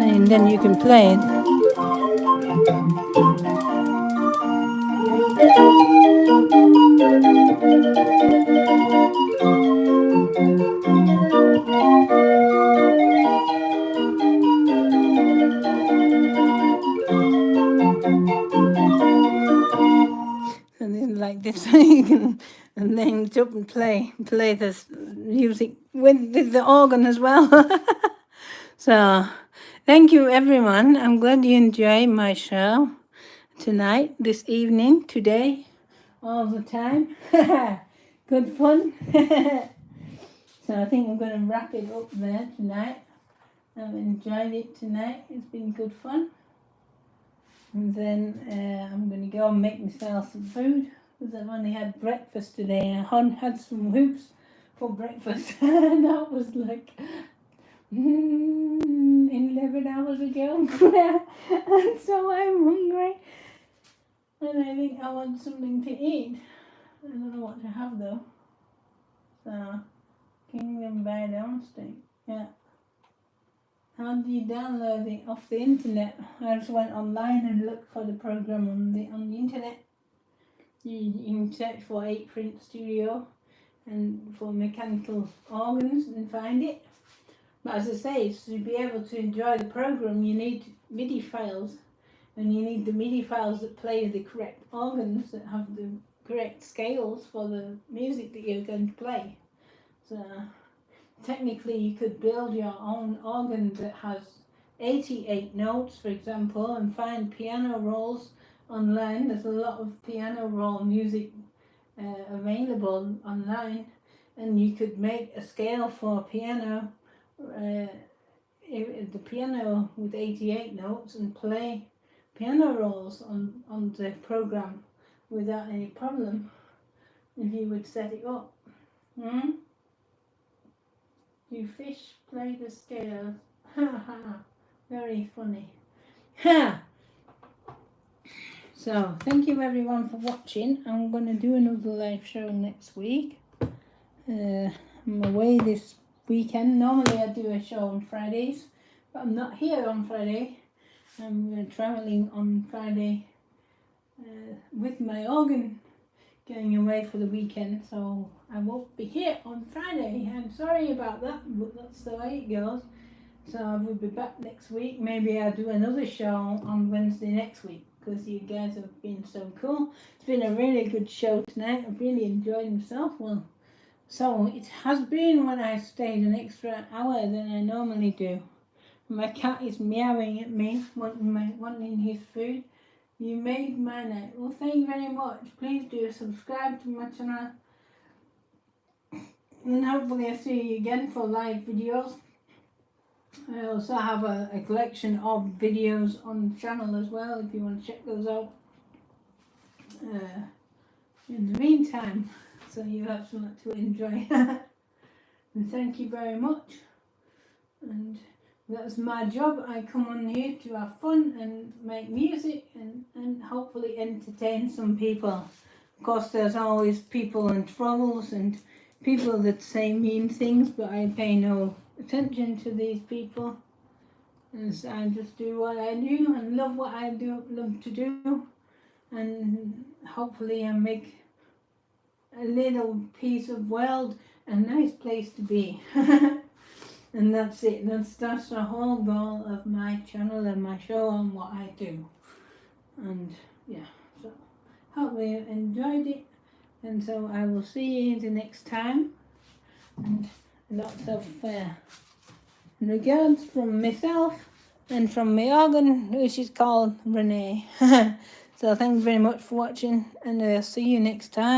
And then you can play it. And then like this, you can, and then jump and play this music with the organ as well. So, thank you everyone. I'm glad you enjoyed my show tonight, this evening, today, all the time. Good fun. So I think I'm going to wrap it up there tonight. I've enjoyed it tonight. It's been good fun. And then I'm going to go and make myself some food. because I've only had breakfast today. I had some hoops for breakfast and that was like 11 hours ago. And so I'm hungry and I think I want something to eat. I don't know what to have though. So, Kingdom by Downstick. Yeah. How do you download it off the internet? I just went online and looked for the program on the internet. You can search for 8-Print Studio and for mechanical organs and find it. But as I say, to be able to enjoy the program, you need MIDI files, and you need the MIDI files that play the correct organs, that have the correct scales for the music that you're going to play. So technically you could build your own organ that has 88 notes, for example, and find piano rolls online. There's a lot of piano roll music available online, and you could make a scale for a piano, the piano with 88 notes, and play piano rolls on the program without any problem if you would set it up. You fish play the scales. Ha ha. Very funny. Ha! So, thank you everyone for watching. I'm going to do another live show next week. I'm away this weekend. Normally I do a show on Fridays, but I'm not here on Friday. I'm travelling on Friday with my organ, going away for the weekend, so I won't be here on Friday. I'm sorry about that, but that's the way it goes. So I will be back next week. Maybe I'll do another show on Wednesday next week, because you guys have been so cool. It's been a really good show tonight. I've really enjoyed myself. Well, so it has been when I stayed an extra hour than I normally do. My cat is meowing at me, wanting his food. You made my night. Well, thank you very much. Please do subscribe to my channel. And hopefully I'll see you again for live videos. I also have a collection of videos on the channel as well, if you want to check those out. In the meantime, so you have something to enjoy. And thank you very much. And that's my job. I come on here to have fun and make music and hopefully entertain some people. Of course, there's always people in troubles and people that say mean things, but I pay no attention to these people. As I just do what I do and love what I do, love to do, and hopefully I make a little piece of world a nice place to be. And that's it. That's the whole goal of my channel and my show and what I do. And yeah, so hope you enjoyed it. And so I will see you the next time. And lots of regards from myself and from my organ, which is called Renee. So thank you very much for watching, and I'll see you next time.